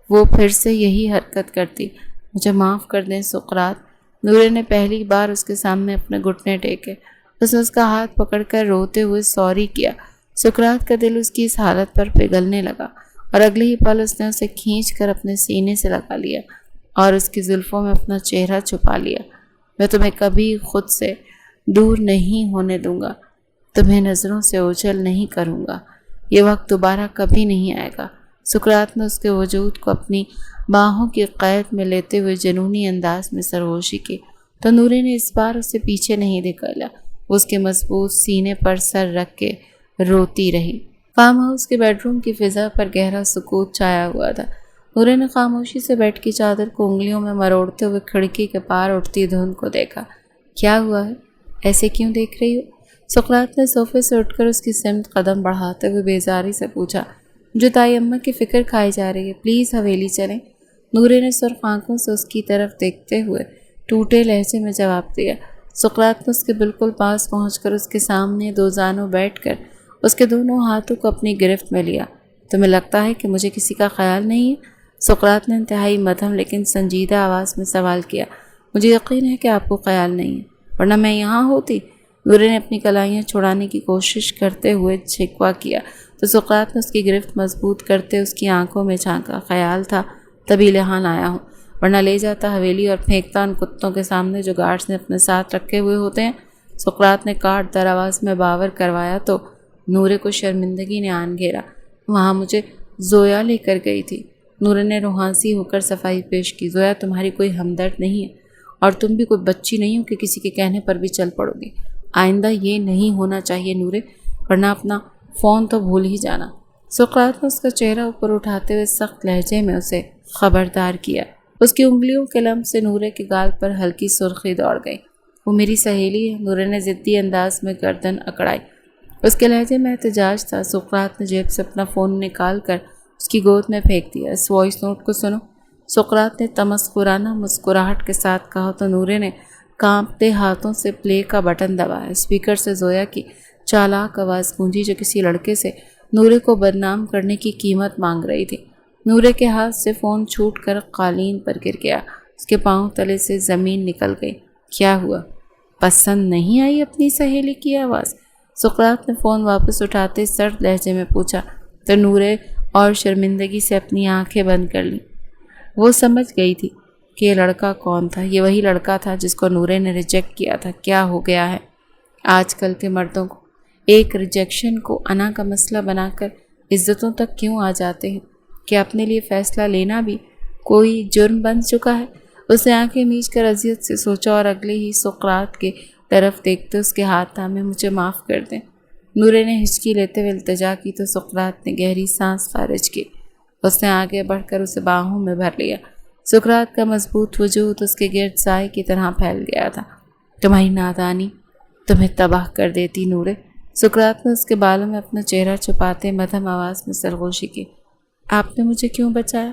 وہ پھر سے یہی حرکت کرتی۔ مجھے معاف کر دیں سقراط، نورے نے پہلی بار اس کے سامنے اپنے گھٹنے ٹیکے۔ اس نے اس کا ہاتھ پکڑ کر روتے ہوئے سوری کیا۔ سقراط کا دل اس کی اس حالت پر پگھلنے لگا اور اگلے ہی پل اس نے اسے کھینچ کر اپنے سینے سے لگا لیا اور اس کی زلفوں میں اپنا چہرہ چھپا لیا۔ میں تمہیں کبھی خود سے دور نہیں ہونے دوں گا، تمہیں نظروں سے اوجھل نہیں کروں گا، یہ وقت دوبارہ کبھی نہیں آئے گا۔ سقراط نے اس کے وجود کو اپنی باہوں کی قید میں لیتے ہوئے جنونی انداز میں سرگوشی کی تو نورے نے اس بار اسے پیچھے نہیں دکھایا۔ وہ اس کے مضبوط سینے پر سر رکھ کے روتی رہی۔ فارم ہاؤس کے بیڈ روم کی فضا پر گہرا سکوت چھایا ہوا تھا۔ نورے نے خاموشی سے بیڈ کی چادر کو انگلیوں میں مروڑتے ہوئے کھڑکی کے پار اٹھتی دھند کو دیکھا۔ کیا ہوا ہے؟ ایسے کیوں دیکھ رہی ہو؟ سقراط نے صوفے سے اٹھ کر اس کی سمت قدم بڑھاتے ہوئے بیزاری سے پوچھا۔ مجھے تائی اماں کی فکر کھائی جا رہی ہے، پلیز حویلی چلیں۔ نورے نے سرخ آنکھوں سے اس کی طرف دیکھتے ہوئے ٹوٹے لہجے میں جواب دیا۔ سقراط نے اس کے بالکل پاس پہنچ کر اس کے سامنے دو زانوں بیٹھ کر اس کے دونوں ہاتھوں کو اپنی گرفت میں لیا۔ تمہیں لگتا ہے کہ مجھے کسی کا خیال نہیں ہے؟ سقراط نے انتہائی مدھم لیکن سنجیدہ آواز میں سوال کیا۔ مجھے یقین ہے کہ آپ کو خیال نہیں ہے، ورنہ میں یہاں ہوتی۔ نورے نے اپنی کلائیاں چھڑانے کی کوشش کرتے ہوئے چھکوا کیا تو سقراط نے اس کی گرفت مضبوط کرتے اس کی آنکھوں میں جھانکا۔ خیال تھا تبھی لہان آیا ہوں، ورنہ لے جاتا حویلی اور پھینکتا ان کتوں کے سامنے جو گارڈز نے اپنے ساتھ رکھے ہوئے ہوتے ہیں۔ سقراط نے کاٹ در آواز میں باور کروایا تو نورے کو شرمندگی نے آن گھیرا۔ وہاں مجھے زویا لے کر گئی تھی۔ نورے نے روحانسی ہو کر صفائی پیش کی۔ زویا تمہاری کوئی ہمدرد نہیں ہے اور تم بھی کوئی بچی نہیں ہو کہ کسی کے کہنے پر بھی چل پڑو گی۔ آئندہ یہ نہیں ہونا چاہیے نورے، ورنہ اپنا فون تو بھول ہی جانا۔ سقراط نے اس کا چہرہ اوپر اٹھاتے ہوئے سخت لہجے میں اسے خبردار کیا۔ اس کی انگلیوں کے لمس سے نورے کے گال پر ہلکی سرخی دوڑ گئی۔ وہ میری سہیلی ہے، نورے نے ضدی انداز میں گردن اکڑائی۔ اس کے لہجے میں احتجاج تھا۔ سقراط نے جیب سے اپنا فون نکال کر اس کی گود میں پھینک دیا۔ اس وائس نوٹ کو سنو۔ سقراط نے تمسخرانہ مسکراہٹ کے ساتھ کہا تو نورے نے کانپتے ہاتھوں سے پلے کا بٹن دبایا۔ اسپیکر سے زویا کی چالاک آواز گونجی جو کسی لڑکے سے نورے کو بدنام کرنے کی قیمت مانگ رہی تھی۔ نورے کے ہاتھ سے فون چھوٹ کر قالین پر گر گیا۔ اس کے پاؤں تلے سے زمین نکل گئی۔ کیا ہوا؟ پسند نہیں آئی اپنی سہیلی کی آواز؟ سقراط نے فون واپس اٹھاتے سرد لہجے میں پوچھا تو نورے اور شرمندگی سے اپنی آنکھیں بند کر لیں۔ وہ سمجھ گئی تھی کہ یہ لڑکا کون تھا۔ یہ وہی لڑکا تھا جس کو نورے نے ریجیکٹ کیا تھا۔ کیا ہو گیا ہے آج کل کے مردوں کو؟ ایک ریجیکشن کو انا کا مسئلہ بنا کر عزتوں تک کیوں آ جاتے ہیں کہ اپنے لیے فیصلہ لینا بھی کوئی جرم بن چکا ہے؟ اس نے آنکھیں میچ کر اذیت سے سوچا اور اگلے ہی سقراط کے طرف دیکھتے اس کے ہاتھ تھامے مجھے معاف کر دیں۔ نورے نے ہچکی لیتے ہوئے التجا کی تو سقراط نے گہری سانس خارج کی۔ اس نے آگے بڑھ کر اسے باہوں میں بھر لیا۔ سقراط کا مضبوط وجود اس کے گرد سائے کی طرح پھیل گیا تھا۔ تمہاری نادانی تمہیں تباہ کر دیتی نورے۔ سقراط نے اس کے بالوں میں اپنا چہرہ چھپاتے مدھم آواز میں سرگوشی کی۔ آپ نے مجھے کیوں بچایا؟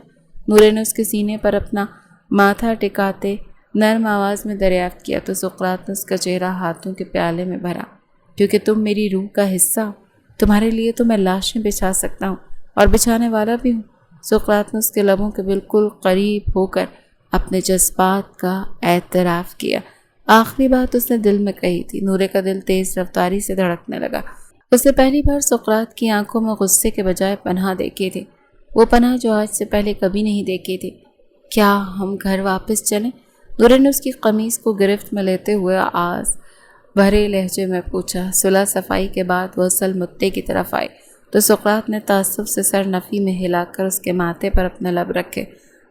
نورے نے اس کے سینے پر اپنا ماتھا ٹکاتے نرم آواز میں دریافت کیا تو سقراط نے اس کا چہرہ ہاتھوں کے پیالے میں بھرا۔ کیونکہ تم میری روح کا حصہ ہو، تمہارے لیے تو میں لاشیں بچھا سکتا ہوں اور بچھانے والا بھی ہوں۔ سقراط نے اس کے لبوں کے بالکل قریب ہو کر اپنے جذبات کا اعتراف کیا۔ آخری بات اس نے دل میں کہی تھی۔ نورے کا دل تیز رفتاری سے دھڑکنے لگا۔ اس نے پہلی بار سقراط کی آنکھوں میں غصے کے بجائے پناہ دیکھی تھی، وہ پناہ جو آج سے پہلے کبھی نہیں دیکھی تھی۔ کیا ہم گھر واپس چلیں؟ نورے نے اس کی قمیص کو گرفت میں لیتے ہوئے آواز بھرے لہجے میں پوچھا۔ صلح صفائی کے بعد وہ اصل مدعے کی طرف آئے تو سقراط نے تعصب سے سر نفی میں ہلا کر اس کے ماتھے پر اپنے لب رکھے۔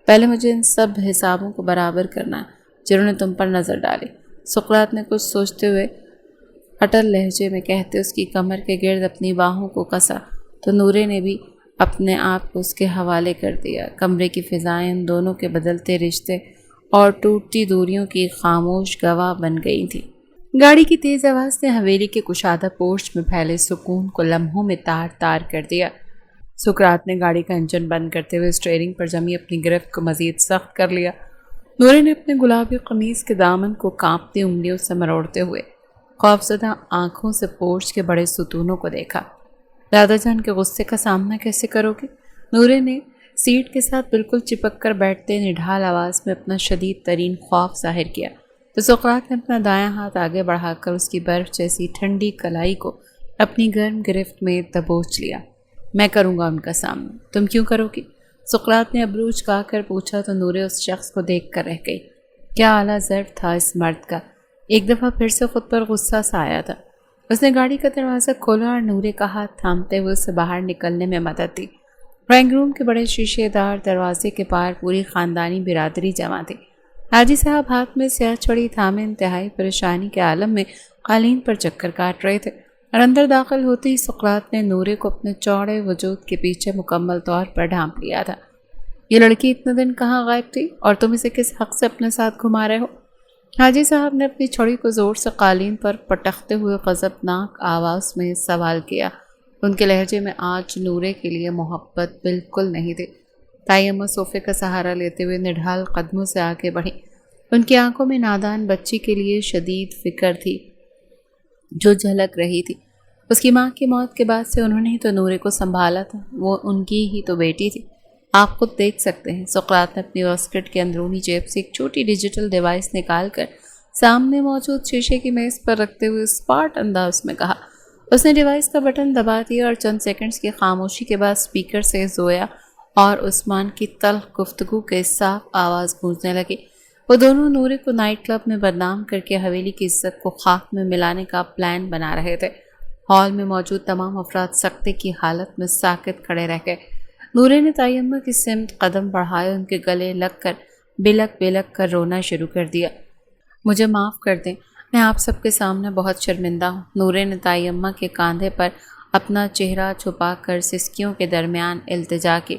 پہلے مجھے ان سب حسابوں کو برابر کرنا ہے جنہوں نے تم پر نظر ڈالی۔ سقراط نے کچھ سوچتے ہوئے اٹل لہجے میں کہتے اس کی کمر کے گرد اپنی باہوں کو کسا تو نورے نے بھی اپنے آپ کو اس کے حوالے کر دیا۔ کمرے کی فضائیں ان دونوں کے بدلتے رشتے اور ٹوٹتی دوریوں کی خاموش گواہ بن گئی تھی۔ گاڑی کی تیز آواز نے حویلی کے کشادہ پورچ میں پھیلے سکون کو لمحوں میں تار تار کر دیا۔ سقراط نے گاڑی کا انجن بند کرتے ہوئے اسٹیئرنگ پر جمی اپنی گرفت کو مزید سخت کر لیا۔ نورے نے اپنے گلابی قمیص کے دامن کو کانپتی انگلیوں سے مروڑتے ہوئے خوفزدہ آنکھوں سے پورچ کے بڑے ستونوں کو دیکھا۔ دادا جان کے غصے کا سامنا کیسے کرو گے؟ نورے نے سیٹ کے ساتھ بالکل چپک کر بیٹھتے نڈھال آواز میں اپنا شدید ترین خوف ظاہر کیا تو سقراط نے اپنا دایاں ہاتھ آگے بڑھا کر اس کی برف جیسی ٹھنڈی کلائی کو اپنی گرم گرفت میں دبوچ لیا۔ میں کروں گا ان کا سامنا۔ تم کیوں کرو گی؟ سقراط نے ابرو چکا کر پوچھا تو نورے اس شخص کو دیکھ کر رہ گئی۔ کیا اعلیٰ ضرب تھا اس مرد کا۔ ایک دفعہ پھر سے خود پر غصہ سا آیا تھا۔ اس نے گاڑی کا دروازہ کھولا اور نورے کا ہاتھ تھامتے ہوئے اسے باہر نکلنے میں مدد دی۔ ڈرائنگ روم کے بڑے شیشے دار دروازے کے پار پوری خاندانی برادری جمع تھی۔ حاجی صاحب ہاتھ میں سیاہ چھڑی تھامے انتہائی پریشانی کے عالم میں قالین پر چکر کاٹ رہے تھے اور اندر داخل ہوتے ہی سقراط نے نورے کو اپنے چوڑے وجود کے پیچھے مکمل طور پر ڈھانپ لیا تھا۔ یہ لڑکی اتنے دن کہاں غائب تھی اور تم اسے کس حق سے اپنے ساتھ گھما رہے ہو؟ حاجی صاحب نے اپنی چھڑی کو زور سے قالین پر پٹکتے ہوئے غضبناک آواز میں سوال کیا۔ ان کے لہجے میں آج نورے کے لیے محبت بالکل نہیں تھی۔ تائی اماں صوفے کا سہارا لیتے ہوئے نڈھال قدموں سے آگے بڑھی۔ ان کی آنکھوں میں نادان بچی کے لیے شدید فکر تھی جو جھلک رہی تھی۔ اس کی ماں کی موت کے بعد سے انہوں نے ہی تو نورے کو سنبھالا تھا، وہ ان کی ہی تو بیٹی تھی۔ آپ خود دیکھ سکتے ہیں۔ سقراط نے اپنی واسکٹ کے اندرونی جیب سے ایک چھوٹی ڈیجیٹل ڈیوائس نکال کر سامنے موجود شیشے کی میز پر رکھتے ہوئے اسپاٹ انداز میں کہا۔ اس نے ڈیوائس کا بٹن دبا دیا اور چند سیکنڈز کی خاموشی کے بعد اسپیکر سے زویا اور عثمان کی تلخ گفتگو کے صاف آواز گونجنے لگی۔ وہ دونوں نورے کو نائٹ کلب میں بدنام کر کے حویلی کی عزت کو خاک میں ملانے کا پلان بنا رہے تھے۔ ہال میں موجود تمام افراد سکتے کی حالت میں ساکت کھڑے رہ گئے۔ نورے نے تائی اماں کی سمت قدم بڑھائے، ان کے گلے لگ کر بلک بلک کر رونا شروع کر دیا۔ مجھے معاف کر دیں، میں آپ سب کے سامنے بہت شرمندہ ہوں۔ نورے نے تائی اماں کے کاندھے پر اپنا چہرہ چھپا کر سسکیوں کے درمیان التجا کی۔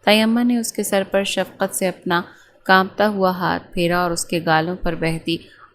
تائی اماں نے اس کے سر پر شفقت سے اپنا کانپتا ہوا ہاتھ پھیرا اور اس کے گالوں پر بہتی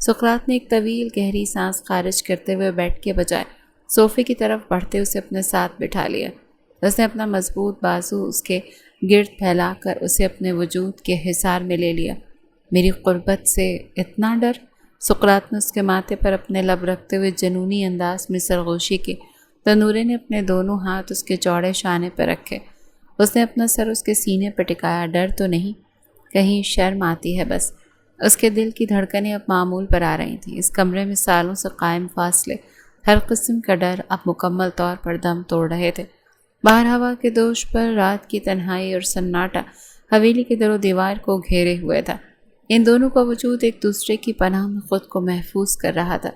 سقراط نے ایک طویل گہری سانس خارج کرتے ہوئے بیٹھ کے بجائے صوفے کی طرف بڑھتے اسے اپنے ساتھ بٹھا لیا۔ اس نے اپنا مضبوط بازو اس کے گرد پھیلا کر اسے اپنے وجود کے حصار میں لے لیا۔ میری قربت سے اتنا ڈر؟ سقراط نے اس کے ماتھے پر اپنے لب رکھتے ہوئے جنونی انداز میں سرگوشی کی تو نورے نے اپنے دونوں ہاتھ اس کے چوڑے شانے پر رکھے۔ اس نے اپنا سر اس کے سینے پر ٹکایا۔ ڈر تو نہیں، کہیں شرم آتی ہے بس۔ اس کے دل کی دھڑکنیں اب معمول پر آ رہی تھیں۔ اس کمرے میں سالوں سے قائم فاصلے، ہر قسم کا ڈر اب مکمل طور پر دم توڑ رہے تھے۔ باہر ہوا کے دوش پر رات کی تنہائی اور سناٹا حویلی کے در و دیوار کو گھیرے ہوئے تھا۔ ان دونوں کا وجود ایک دوسرے کی پناہ میں خود کو محفوظ کر رہا تھا۔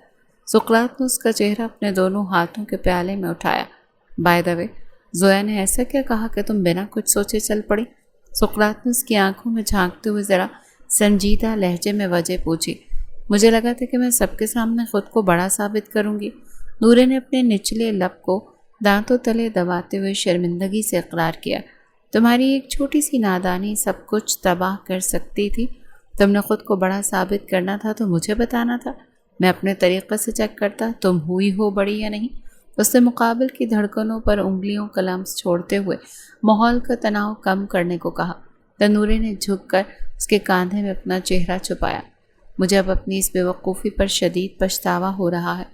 سقراط نے اس کا چہرہ اپنے دونوں ہاتھوں کے پیالے میں اٹھایا۔ بائی دا وے، زویا نے ایسا کیا کہا کہ تم بنا کچھ سوچے چل پڑی؟ سقراط نے اس کی آنکھوں میں جھانکتے ہوئے ذرا سنجیدہ لہجے میں وجہ پوچھی۔ مجھے لگا تھا کہ میں سب کے سامنے خود کو بڑا ثابت کروں گی۔ نورے نے اپنے نچلے لب کو دانتوں تلے دباتے ہوئے شرمندگی سے اقرار کیا۔ تمہاری ایک چھوٹی سی نادانی سب کچھ تباہ کر سکتی تھی۔ تم نے خود کو بڑا ثابت کرنا تھا تو مجھے بتانا تھا، میں اپنے طریقے سے چیک کرتا تم ہوئی ہو بڑی یا نہیں۔ اس نے مقابل کی دھڑکنوں پر انگلیوں کا لمس چھوڑتے ہوئے ماحول کا تناؤ کم کرنے کو کہا۔ تنورے نے جھک کر اس کے کاندھے میں اپنا چہرہ چھپایا۔ مجھے اب اپنی اس بے وقوفی پر شدید پچھتاوا ہو رہا ہے۔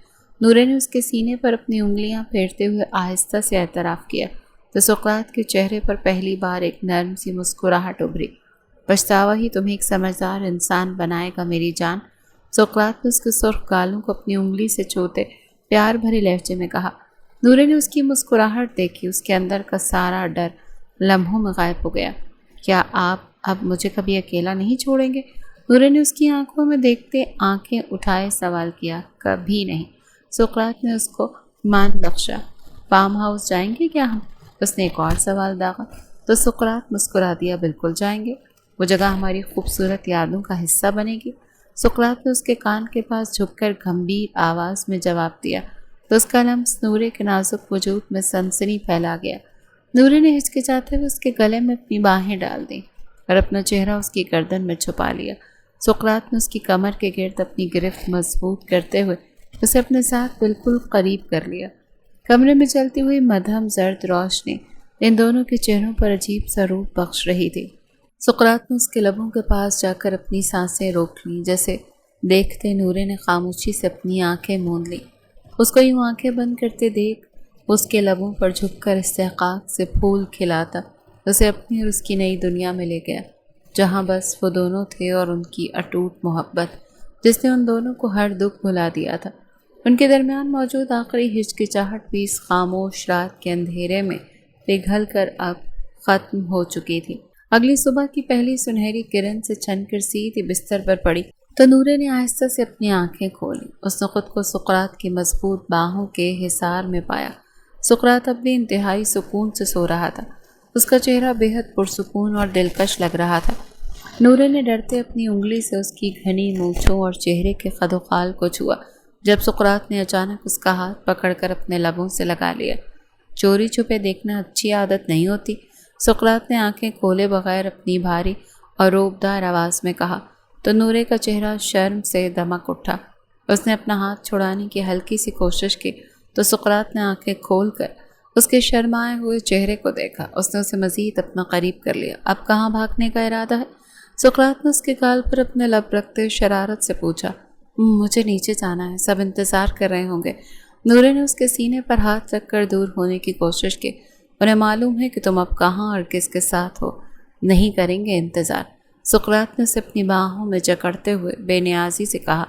نورے نے اس کے سینے پر اپنی انگلیاں پھیرتے ہوئے آہستہ سے اعتراف کیا تو سقراط کے چہرے پر پہلی بار ایک نرم سی مسکراہٹ ابھری۔ پچھتاوا ہی تمہیں ایک سمجھدار انسان بنائے گا میری جان، سقراط نے اس کے سرخ گالوں کو اپنی انگلی سے چھوتے پیار بھرے لہجے میں کہا۔ نورے نے اس کی مسکراہٹ دیکھی، اس کے اندر کا سارا ڈر لمحوں میں غائب ہو گیا۔ کیا آپ اب مجھے کبھی اکیلا نہیں چھوڑیں گے؟ نورے نے اس کی آنکھوں میں دیکھتے آنکھیں اٹھائے سوال کیا۔ کبھی نہیں، سقراط نے اس کو مان بخشا۔ فارم ہاؤس جائیں گے کیا ہم؟ اس نے ایک اور سوال داغا تو سقراط مسکرا دیا۔ بالکل جائیں گے، وہ جگہ ہماری خوبصورت یادوں کا حصہ بنے گی۔ سقراط نے اس کے کان کے پاس جھک کر گمبھیر آواز میں جواب دیا تو اس کا لمس نورے کے نازک وجود میں سنسنی پھیلا گیا۔ نورے نے ہچکچاتے ہوئے اس کے گلے میں اپنی باہیں ڈال دیں اور اپنا چہرہ اس کی گردن میں چھپا لیا۔ سقراط نے اس کی کمر کے گرد اپنی گرفت مضبوط کرتے ہوئے اسے اپنے ساتھ بالکل قریب کر لیا۔ کمرے میں چلتی ہوئی مدھم زرد روشنی ان دونوں کے چہروں پر عجیب سا روپ بخش رہی تھی۔ سقراط نے اس کے لبوں کے پاس جا کر اپنی سانسیں روک لیں، جیسے دیکھتے نورے نے خاموشی سے اپنی آنکھیں موند لیں۔ اس کو یوں آنکھیں بند کرتے دیکھ اس کے لبوں پر جھک کر استحقاق سے پھول کھلاتا اسے اپنی اور اس کی نئی دنیا میں لے گیا، جہاں بس وہ دونوں تھے اور ان کی اٹوٹ محبت جس نے ان دونوں کو ہر دکھ بھلا دیا تھا۔ ان کے درمیان موجود آخری ہچکچاہٹ بھی اس خاموش رات کے اندھیرے میں پگھل کر اب ختم ہو چکی تھی۔ اگلی صبح کی پہلی سنہری کرن سے چھن کر سیدھی بستر پر پڑی تو نورے نے آہستہ سے اپنی آنکھیں کھولیں۔ اس نے خود کو سقراط کی مضبوط باہوں کے حصار میں پایا۔ سقراط اب بھی انتہائی سکون سے سو رہا تھا۔ اس کا چہرہ بے حد پرسکون اور دلکش لگ رہا تھا۔ نورے نے ڈرتے اپنی انگلی سے اس کی گھنی مونچھوں اور چہرے کے خد و خال کو چھوا، جب سقراط نے اچانک اس کا ہاتھ پکڑ کر اپنے لبوں سے لگا لیا۔ چوری چھپے دیکھنا اچھی عادت نہیں ہوتی، سقراط نے آنکھیں کھولے بغیر اپنی بھاری اور روبدار آواز میں کہا تو نورے کا چہرہ شرم سے دمک اٹھا۔ اس نے اپنا ہاتھ چھڑانے کی ہلکی سی کوشش کی تو سقراط نے آنکھیں کھول کر اس کے شرمائے ہوئے چہرے کو دیکھا۔ اس نے اسے مزید اپنا قریب کر لیا۔ اب کہاں بھاگنے کا ارادہ ہے؟ سقراط نے اس کے گال پر اپنے لب رکھتے شرارت سے پوچھا۔ مجھے نیچے جانا ہے، سب انتظار کر رہے ہوں گے۔ نورے نے اس کے سینے پر ہاتھ رکھ کر دور ہونے کی کوشش کی۔ انہیں معلوم ہے کہ تم اب کہاں اور کس کے ساتھ ہو، نہیں کریں گے انتظار، سقراط نے اسے اپنی باہوں میں جکڑتے ہوئے بے نیازی سے کہا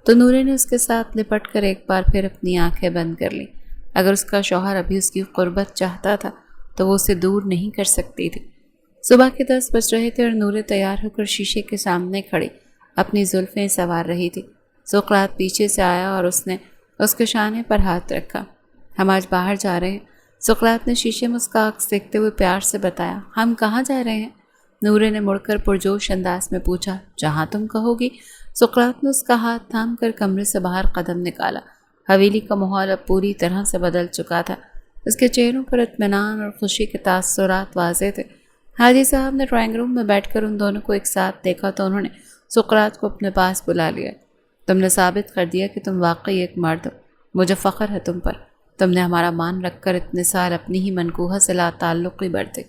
تو نورے نے اس کے ساتھ لپٹ کر ایک بار پھر اپنی آنکھیں بند کر لیں۔ اگر اس کا شوہر ابھی اس کی قربت چاہتا تھا تو وہ اسے دور نہیں کر سکتی تھی۔ صبح کے 10 بج رہے تھے اور نورے تیار ہو کر شیشے کے سامنے کھڑی اپنی زلفیں سنوار رہی تھی۔ سقراط پیچھے سے آیا اور اس نے اس کے شانے پر ہاتھ رکھا۔ ہم آج باہر جا رہے ہیں، سقراط نے شیشے میں اس کا عکس دیکھتے ہوئے پیار سے بتایا۔ ہم کہاں جا رہے ہیں؟ نورے نے مڑ کر پرجوش انداز میں پوچھا۔ جہاں تم کہو گی، سقراط نے اس کا ہاتھ تھام کر کمرے سے باہر قدم نکالا۔ حویلی کا ماحول اب پوری طرح سے بدل چکا تھا۔ اس کے چہروں پر اطمینان اور خوشی کے تاثرات واضح تھے۔ حاجی صاحب نے ڈرائنگ روم میں بیٹھ کر ان دونوں کو ایک ساتھ دیکھا تو انہوں نے سقراط کو اپنے پاس بلا لیا۔ تم نے ثابت کر دیا کہ تم واقعی ایک مرد ہو، مجھے فخر ہے تم پر۔ تم نے ہمارا مان رکھ کر اتنے سال اپنی ہی منقوہ سے لا تعلقی برتے۔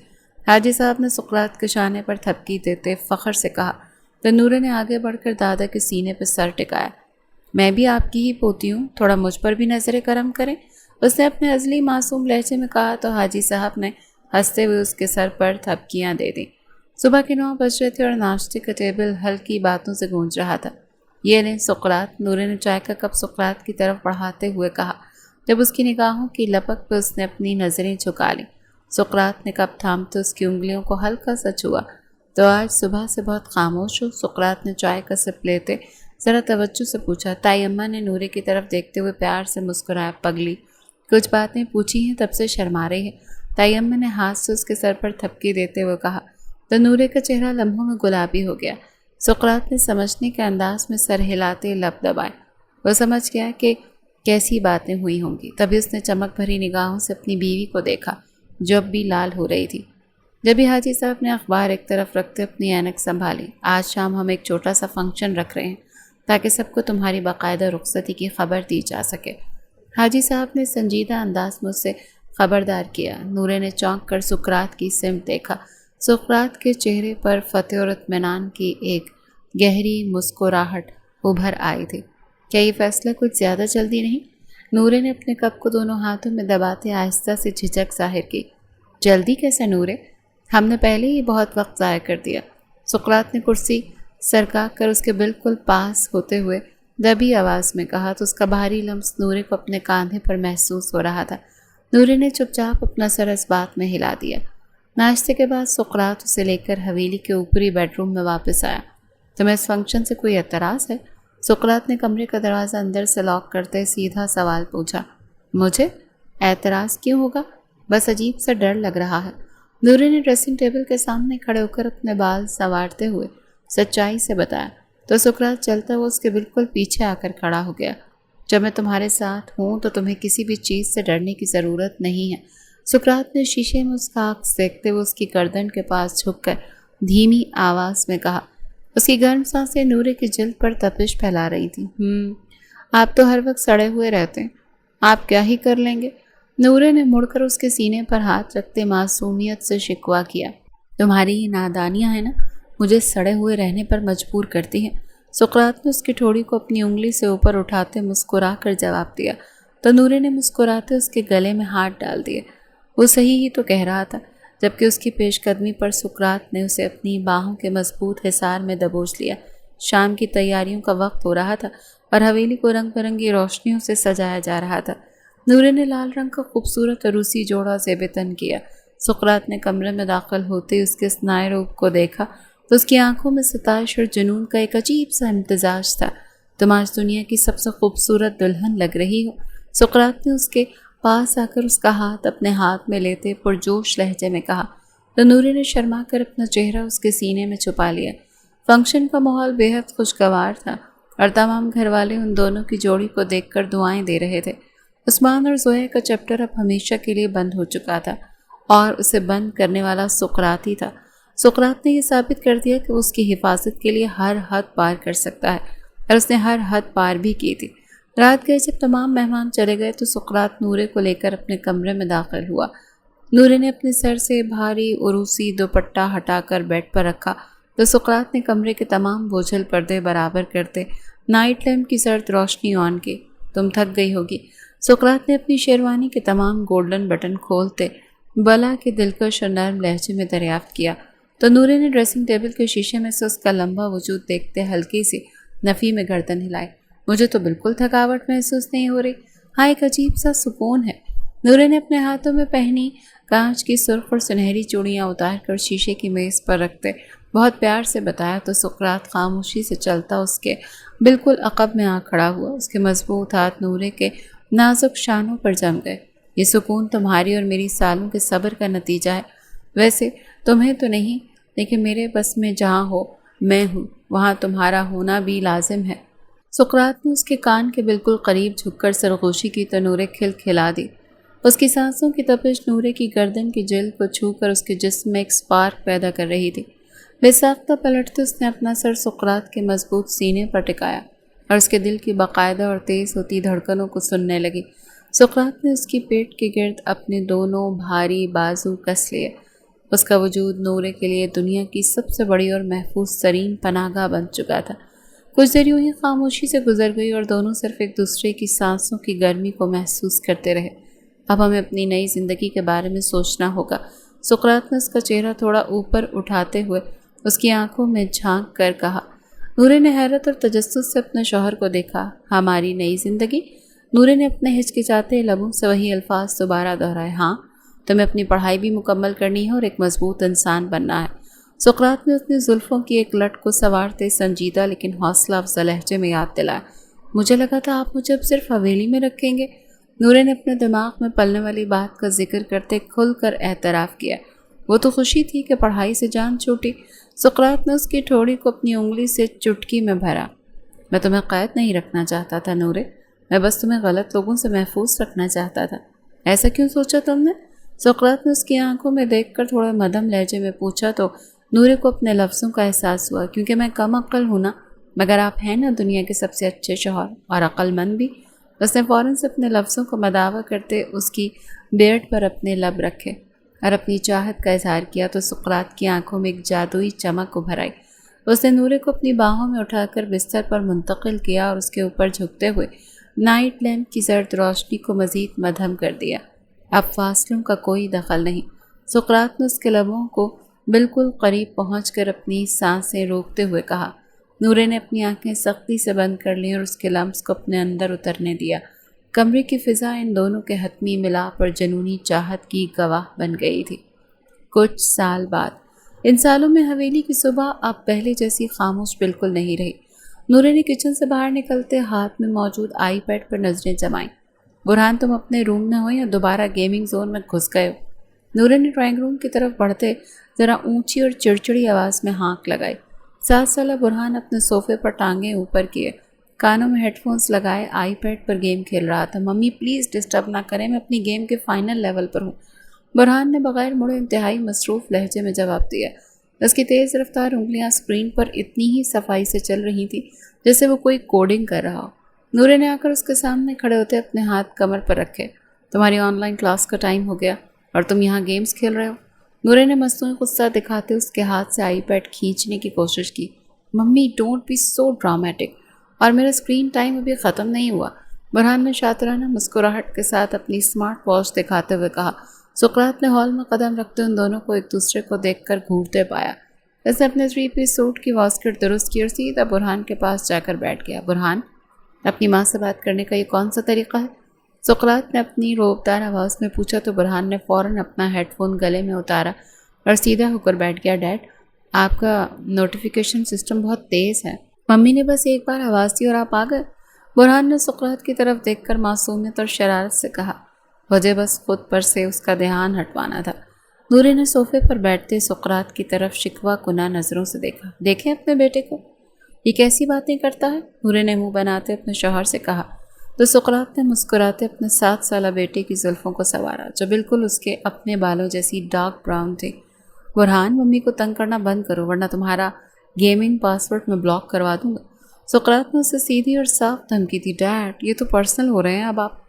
حاجی صاحب نے سقراط کے شانے پر تھپکی دیتے فخر سے کہا تو نورے نے آگے بڑھ کر دادا کے سینے پہ سر ٹکایا۔ میں بھی آپ کی ہی پوتی ہوں، تھوڑا مجھ پر بھی نظر کرم کریں، اس نے اپنے ازلی معصوم لہجے میں کہا تو حاجی صاحب نے ہنستے ہوئے اس کے سر پر تھپکیاں دے دیں۔ صبح کے 9 بج رہے تھے اور ناشتے کا ٹیبل ہلکی باتوں سے گونج رہا تھا۔ یہ لیں سقراط، نورے نے چائے کا کپ سقراط کی طرف بڑھاتے ہوئے کہا۔ جب اس کی نگاہوں کی لپک پہ اس نے اپنی نظریں جھکا لیں، سقراط نے کپ تھامتے اس کی انگلیوں کو ہلکا سا چھوا۔ تو آج صبح سے بہت خاموش ہو؟ سقراط نے چائے کا سپ لیتے ذرا توجہ سے پوچھا۔ تائی اماں نے نورے کی طرف دیکھتے ہوئے پیار سے مسکرایا۔ پگلی کچھ باتیں پوچھی ہیں تب سے شرما رہی ہے، تائی اماں نے ہاتھ سے اس کے سر پر تھپکی دیتے ہوئے کہا تو نورے کا چہرہ لمحوں میں گلابی ہو گیا۔ سقراط نے سمجھنے کے انداز میں سر ہلاتے لب دبائے۔ وہ سمجھ گیا کہ کیسی باتیں ہوئی ہوں گی، تبھی اس نے چمک بھری نگاہوں سے اپنی بیوی کو دیکھا جو اب بھی لال ہو رہی تھی۔ جبھی حاجی صاحب نے اخبار ایک طرف رکھتے اپنی اینک سنبھالی۔ آج شام ہم ایک چھوٹا سا فنکشن رکھ رہے ہیں تاکہ سب کو تمہاری باقاعدہ رخصتی کی خبر دی جا سکے۔ حاجی صاحب نے سنجیدہ انداز میں اسے خبردار کیا۔ نورے نے چونک کر سقراط کی سمت دیکھا۔ سقراط کے چہرے پر فتح اور اطمینان کی ایک گہری مسکراہٹ ابھر آئی تھی۔ کیا یہ فیصلہ کچھ زیادہ جلدی نہیں؟ نورے نے اپنے کپ کو دونوں ہاتھوں میں دباتے آہستہ سے جھجک ظاہر کی۔ جلدی کیسے نورے؟ ہم نے پہلے ہی بہت وقت ضائع کر دیا۔ سقراط نے کرسی سرکا کر اس کے بالکل پاس ہوتے ہوئے دبی آواز میں کہا تو اس کا بھاری لمس نورے کو اپنے کاندھے پر محسوس ہو رہا تھا۔ نورے نے چپ چاپ اپنا سر اس بات میں ہلا دیا۔ ناشتے کے بعد سقراط اسے لے کر حویلی کے اوپری بیڈ روم میں واپس آیا۔ تمہیں اس فنکشن سے کوئی اعتراض ہے؟ سقراط نے کمرے کا دروازہ اندر سے لاک کرتے سیدھا سوال پوچھا۔ مجھے اعتراض کیوں ہوگا؟ بس عجیب سا ڈر لگ رہا ہے۔ نورے نے ڈریسنگ ٹیبل کے سامنے کھڑے ہو کر اپنے بال سنوارتے ہوئے سچائی سے بتایا تو سقراط چلتا ہوا اس کے بالکل پیچھے آ کر کھڑا ہو گیا۔ جب میں تمہارے ساتھ ہوں تو تمہیں کسی بھی چیز سے ڈرنے کی ضرورت نہیں ہے۔ سقراط نے شیشے میں اس کا عکس دیکھتے ہوئے اس کی گردن کے پاس جھک کر دھیمی آواز میں کہا۔ اس کی گرم سانسیں نورے کی جلد پر تپش پھیلا رہی تھی۔ آپ تو ہر وقت سڑے ہوئے رہتے ہیں، آپ کیا ہی کر لیں گے؟ نورے نے مڑ کر اس کے سینے پر ہاتھ رکھتے معصومیت سے شکوہ کیا۔ تمہاری یہ نادانیاں ہیں نا، مجھے سڑے ہوئے رہنے پر مجبور کرتی ہیں۔ سقراط نے اس کی ٹھوڑی کو اپنی انگلی سے اوپر اٹھاتے مسکرا کر جواب دیا تو نورے نے مسکراتے اس کے گلے میں ہاتھ ڈال دیے۔ وہ صحیح ہی تو کہہ رہا تھا، جبکہ اس کی پیش قدمی پر سقراط نے اسے اپنی باہوں کے مضبوط حصار میں دبوچ لیا۔ شام کی تیاریوں کا وقت ہو رہا تھا اور حویلی کو رنگ برنگی روشنیوں سے سجایا جا رہا تھا۔ نورے نے لال رنگ کا خوبصورت عروسی جوڑا زیب تن کیا۔ سقراط نے کمرے میں داخل ہوتے ہی اس کے صناعی روپ کو دیکھا تو اس کی آنکھوں میں ستائش اور جنون کا ایک عجیب سا امتزاج تھا۔ تم آج دنیا کی سب سے خوبصورت دلہن لگ رہی ہو۔ سقراط نے اس کے پاس آ کر اس کا ہاتھ اپنے ہاتھ میں لیتے پرجوش لہجے میں کہا تو نورے نے شرما کر اپنا چہرہ اس کے سینے میں چھپا لیا۔ فنکشن کا ماحول بے حد خوشگوار تھا اور تمام گھر والے ان دونوں کی جوڑی کو دیکھ کر دعائیں دے رہے تھے۔ عثمان اور زویا کا چیپٹر اب ہمیشہ کے لیے بند ہو چکا تھا اور اسے بند کرنے والا سقراط ہی تھا۔ سقراط نے یہ ثابت کر دیا کہ وہ اس کی حفاظت کے لیے ہر حد پار کر سکتا ہے اور اس نے ہر حد پار بھی کی تھی۔ رات گئے جب تمام مہمان چلے گئے تو سقراط نورے کو لے کر اپنے کمرے میں داخل ہوا۔ نورے نے اپنے سر سے بھاری عروسی دوپٹہ ہٹا کر بیڈ پر رکھا تو سقراط نے کمرے کے تمام بوجھل پردے برابر کرتے نائٹ لیمپ کی زرد روشنی آن کی۔ تم تھک گئی ہوگی۔ سقراط نے اپنی شیروانی کے تمام گولڈن بٹن کھولتے بلا کے دلکش اور نرم لہجے میں دریافت کیا تو نورے نے ڈریسنگ ٹیبل کے شیشے میں سے اس کا لمبا وجود دیکھتے ہلکی سی نفی میں گردن ہلائی۔ مجھے تو بالکل تھکاوٹ محسوس نہیں ہو رہی، ہاں ایک عجیب سا سکون ہے۔ نورے نے اپنے ہاتھوں میں پہنی کانچ کی سرخ اور سنہری چوڑیاں اتار کر شیشے کی میز پر رکھتے بہت پیار سے بتایا تو سقراط خاموشی سے چلتا اس کے بالکل عقب میں آ کھڑا ہوا۔ اس کے مضبوط ہاتھ نورے کے نازک شانوں پر جم گئے۔ یہ سکون تمہاری اور میری سالوں کے صبر کا نتیجہ ہے۔ ویسے تمہیں تو نہیں، لیکن میرے بس میں جہاں ہو میں ہوں، وہاں تمہارا ہونا بھی لازم ہے۔ سقراط نے اس کے کان کے بالکل قریب جھک کر سرگوشی کی تو نورے کھلکھلا دی۔ اس کی سانسوں کی تپش نورے کی گردن کی جلد کو چھو کر اس کے جسم میں ایک سپارک پیدا کر رہی تھی۔ بے ساختہ پلٹتے اس نے اپنا سر سقراط کے مضبوط سینے پر ٹکایا۔ اور اس کے دل کی باقاعدہ اور تیز ہوتی دھڑکنوں کو سننے لگی۔ سقراط نے اس کی پیٹ کے گرد اپنے دونوں بھاری بازو کس لیے۔ اس کا وجود نورے کے لیے دنیا کی سب سے بڑی اور محفوظ ترین پناہ گاہ بن چکا تھا۔ کچھ دیر یوں ہی خاموشی سے گزر گئی اور دونوں صرف ایک دوسرے کی سانسوں کی گرمی کو محسوس کرتے رہے۔ اب ہمیں اپنی نئی زندگی کے بارے میں سوچنا ہوگا، سقراط نے اس کا چہرہ تھوڑا اوپر اٹھاتے ہوئے اس کی آنکھوں میں جھانک کر کہا۔ نورے نے حیرت اور تجسس سے اپنے شوہر کو دیکھا۔ ہماری نئی زندگی؟ نورے نے اپنے ہچکچاتے لبوں سے وہی الفاظ دوبارہ دہرائے۔ ہاں، تمہیں اپنی پڑھائی بھی مکمل کرنی ہے اور ایک مضبوط انسان بننا ہے۔ سقراط نے اپنی زلفوں کی ایک لٹ کو سنوارتے سنجیدہ لیکن حوصلہ افزا لہجے میں یاد دلایا۔ مجھے لگا تھا آپ مجھے اب صرف حویلی میں رکھیں گے۔ نورے نے اپنے دماغ میں پلنے والی بات کا ذکر کرتے کھل کر اعتراف کیا۔ وہ تو خوشی تھی کہ پڑھائی سے جان چھوٹی۔ سقراط نے اس کی ٹھوڑی کو اپنی انگلی سے چٹکی میں بھرا۔ میں تمہیں قید نہیں رکھنا چاہتا تھا نورے، میں بس تمہیں غلط لوگوں سے محفوظ رکھنا چاہتا تھا۔ ایسا کیوں سوچا تم نے؟ سقراط نے اس کی آنکھوں میں دیکھ کر تھوڑا مدھم لہجے میں پوچھا تو نورے کو اپنے لفظوں کا احساس ہوا۔ کیونکہ میں کم عقل ہوں نا، مگر آپ ہیں نا دنیا کے سب سے اچھے شوہر اور عقل مند بھی۔ اس نے فوراً سے اپنے لفظوں کو مداوا کرتے اس کی بیرڈ پر اپنے لب رکھے اور اپنی چاہت کا اظہار کیا تو سقراط کی آنکھوں میں ایک جادوئی چمک ابھر آئی۔ اس نے نورے کو اپنی باہوں میں اٹھا کر بستر پر منتقل کیا اور اس کے اوپر جھکتے ہوئے نائٹ لیمپ کی زرد روشنی کو مزید مدھم کر دیا۔ اب فاصلوں کا کوئی دخل نہیں۔ سقراط نے اس کے لبوں کو بالکل قریب پہنچ کر اپنی سانسیں روکتے ہوئے کہا۔ نورے نے اپنی آنکھیں سختی سے بند کر لیں اور اس کے لمس کو اپنے اندر اترنے دیا۔ کمرے کی فضا ان دونوں کے حتمی ملاپ اور جنونی چاہت کی گواہ بن گئی تھی۔ کچھ سال بعد، ان سالوں میں حویلی کی صبح اب پہلے جیسی خاموش بالکل نہیں رہی۔ نورے نے کچن سے باہر نکلتے ہاتھ میں موجود آئی پیڈ پر نظریں جمائیں۔ برہان، تم اپنے روم میں ہو یا دوبارہ گیمنگ زون میں گھس گئے ہو؟ نورے نے ڈرائنگ روم کی طرف بڑھتے ذرا اونچی اور چڑچڑی آواز میں ہانک لگائی۔ 7 سالہ برہان اپنے صوفے پر ٹانگیں اوپر کیے، کانوں میں ہیڈ فونز لگائے آئی پیڈ پر گیم کھیل رہا تھا۔ ممی پلیز ڈسٹرب نہ کریں، میں اپنی گیم کے فائنل لیول پر ہوں، برہان نے بغیر مڑے انتہائی مصروف لہجے میں جواب دیا۔ اس کی تیز رفتار انگلیاں اسکرین پر اتنی ہی صفائی سے چل رہی تھی جیسے وہ کوئی کوڈنگ کر رہا ہو۔ نورے نے آ کر اس کے سامنے کھڑے ہوتے اپنے ہاتھ کمر پر رکھے۔ تمہاری آن لائن کلاس کا ٹائم ہو گیا اور تم یہاں گیمز کھیل رہے ہو؟ نورے نے مصنوعی غصہ دکھاتے اس کے ہاتھ سے آئی پیڈ کھینچنے کی کوشش کی۔ Mummy don't be so dramatic, اور میرا اسکرین ٹائم ابھی ختم نہیں ہوا، برہان نے شاطرانہ مسکراہٹ کے ساتھ اپنی اسمارٹ واچ دکھاتے ہوئے کہا۔ سقراط نے ہال میں قدم رکھتے ان دونوں کو ایک دوسرے کو دیکھ کر گھورتے پایا۔ اس نے اپنے 3 پیس سوٹ کی واسکٹ درست کی اور سیدھا برہان کے پاس جا کر بیٹھ گیا۔ برہان، اپنی ماں سے بات کرنے کا یہ کون سا طریقہ ہے؟ سقراط نے اپنی روبدار آواز میں پوچھا تو برہان نے فوراً اپنا ہیڈ فون گلے میں اتارا اور سیدھا ہو کر بیٹھ گیا۔ ڈیڈ، آپ کا نوٹیفیکیشن سسٹم بہت تیز ہے، ممی نے بس ایک بار آواز دی اور آپ آ گئے۔ برہان نے سقراط کی طرف دیکھ کر معصومیت اور شرارت سے کہا۔ مجھے بس خود پر سے اس کا دھیان ہٹوانا تھا۔ نورے نے صوفے پر بیٹھتے سقراط کی طرف شکوہ کناں نظروں سے دیکھا۔ دیکھیں اپنے بیٹے کو، یہ کیسی باتیں کرتا ہے؟ نورے نے منہ بناتے اپنے شوہر سے کہا تو سقراط نے مسکراتے اپنے 7 سالہ بیٹے کی زلفوں کو سنوارا جو بالکل اس کے اپنے بالوں جیسی ڈارک براؤن تھی۔ برہان، ممی کو تنگ کرنا بند کرو ورنہ تمہارا گیمنگ پاسورڈ میں بلاک کروا دوں گا۔ سقراط نے اسے سیدھی اور صاف دھمکی دی۔ ڈیڈ، یہ تو پرسنل ہو رہے ہیں اب آپ۔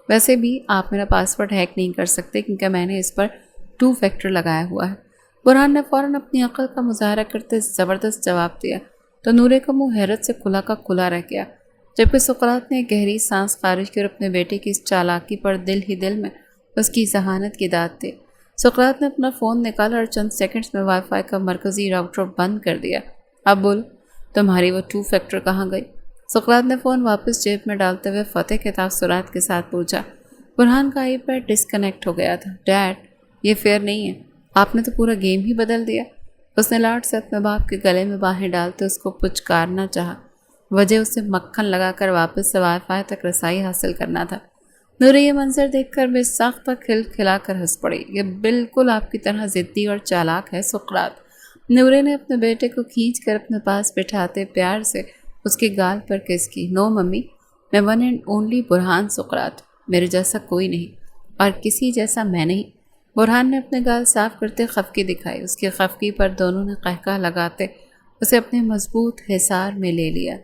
ویسے بھی آپ میرا پاسورڈ ہیک نہیں کر سکتے کیونکہ میں نے اس پر 2 فیکٹر لگایا ہوا ہے۔ برہان نے فوراً اپنی عقل کا مظاہرہ کرتے زبردست جواب دیا تو نورے کا منہ حیرت سے کھلا کا کھلا رہ گیا، جبکہ سقراط نے گہری سانس خارج کی اور اپنے بیٹے کی اس چالاکی پر دل ہی دل میں اس کی ذہانت کی داد دی۔ سقراط نے اپنا فون نکالا اور چند سیکنڈز میں وائی فائی کا مرکزی راؤٹر بند کر دیا۔ اب بول، تمہاری وہ 2 فیکٹر کہاں گئی؟ سقراط نے فون واپس جیب میں ڈالتے ہوئے فتح کے تاثرات کے ساتھ پوچھا۔ برہان کا آئی پیڈ ڈسکنیکٹ ہو گیا تھا۔ ڈیڈ، یہ فیئر نہیں ہے، آپ نے تو پورا گیم ہی بدل دیا۔ اس نے لاڈ سے اپنے باپ کے گلے میں باہیں ڈالتے اس کو پچکارنا چاہا، وجہ اسے مکھن لگا کر واپس سے وائی فائی تک رسائی حاصل کرنا تھا۔ نورے یہ منظر دیکھ کر بے ساختہ کھل کھلا کر ہنس پڑی۔ یہ بالکل آپ کی طرح ضدی اور چالاک ہے سقراط۔ نورے نے اپنے بیٹے کو کھینچ کر اپنے پاس بٹھاتے پیار سے اس کے گال پر کس کی۔ نو ممی، میں ون اینڈ اونلی برہان سقراط، میرے جیسا کوئی نہیں اور کسی جیسا میں نہیں۔ برہان نے اپنے گال صاف کرتے خفگی دکھائی۔ اس کی خفگی پر دونوں نے قہقہ لگاتے اسے اپنے مضبوط حصار میں لے لیا۔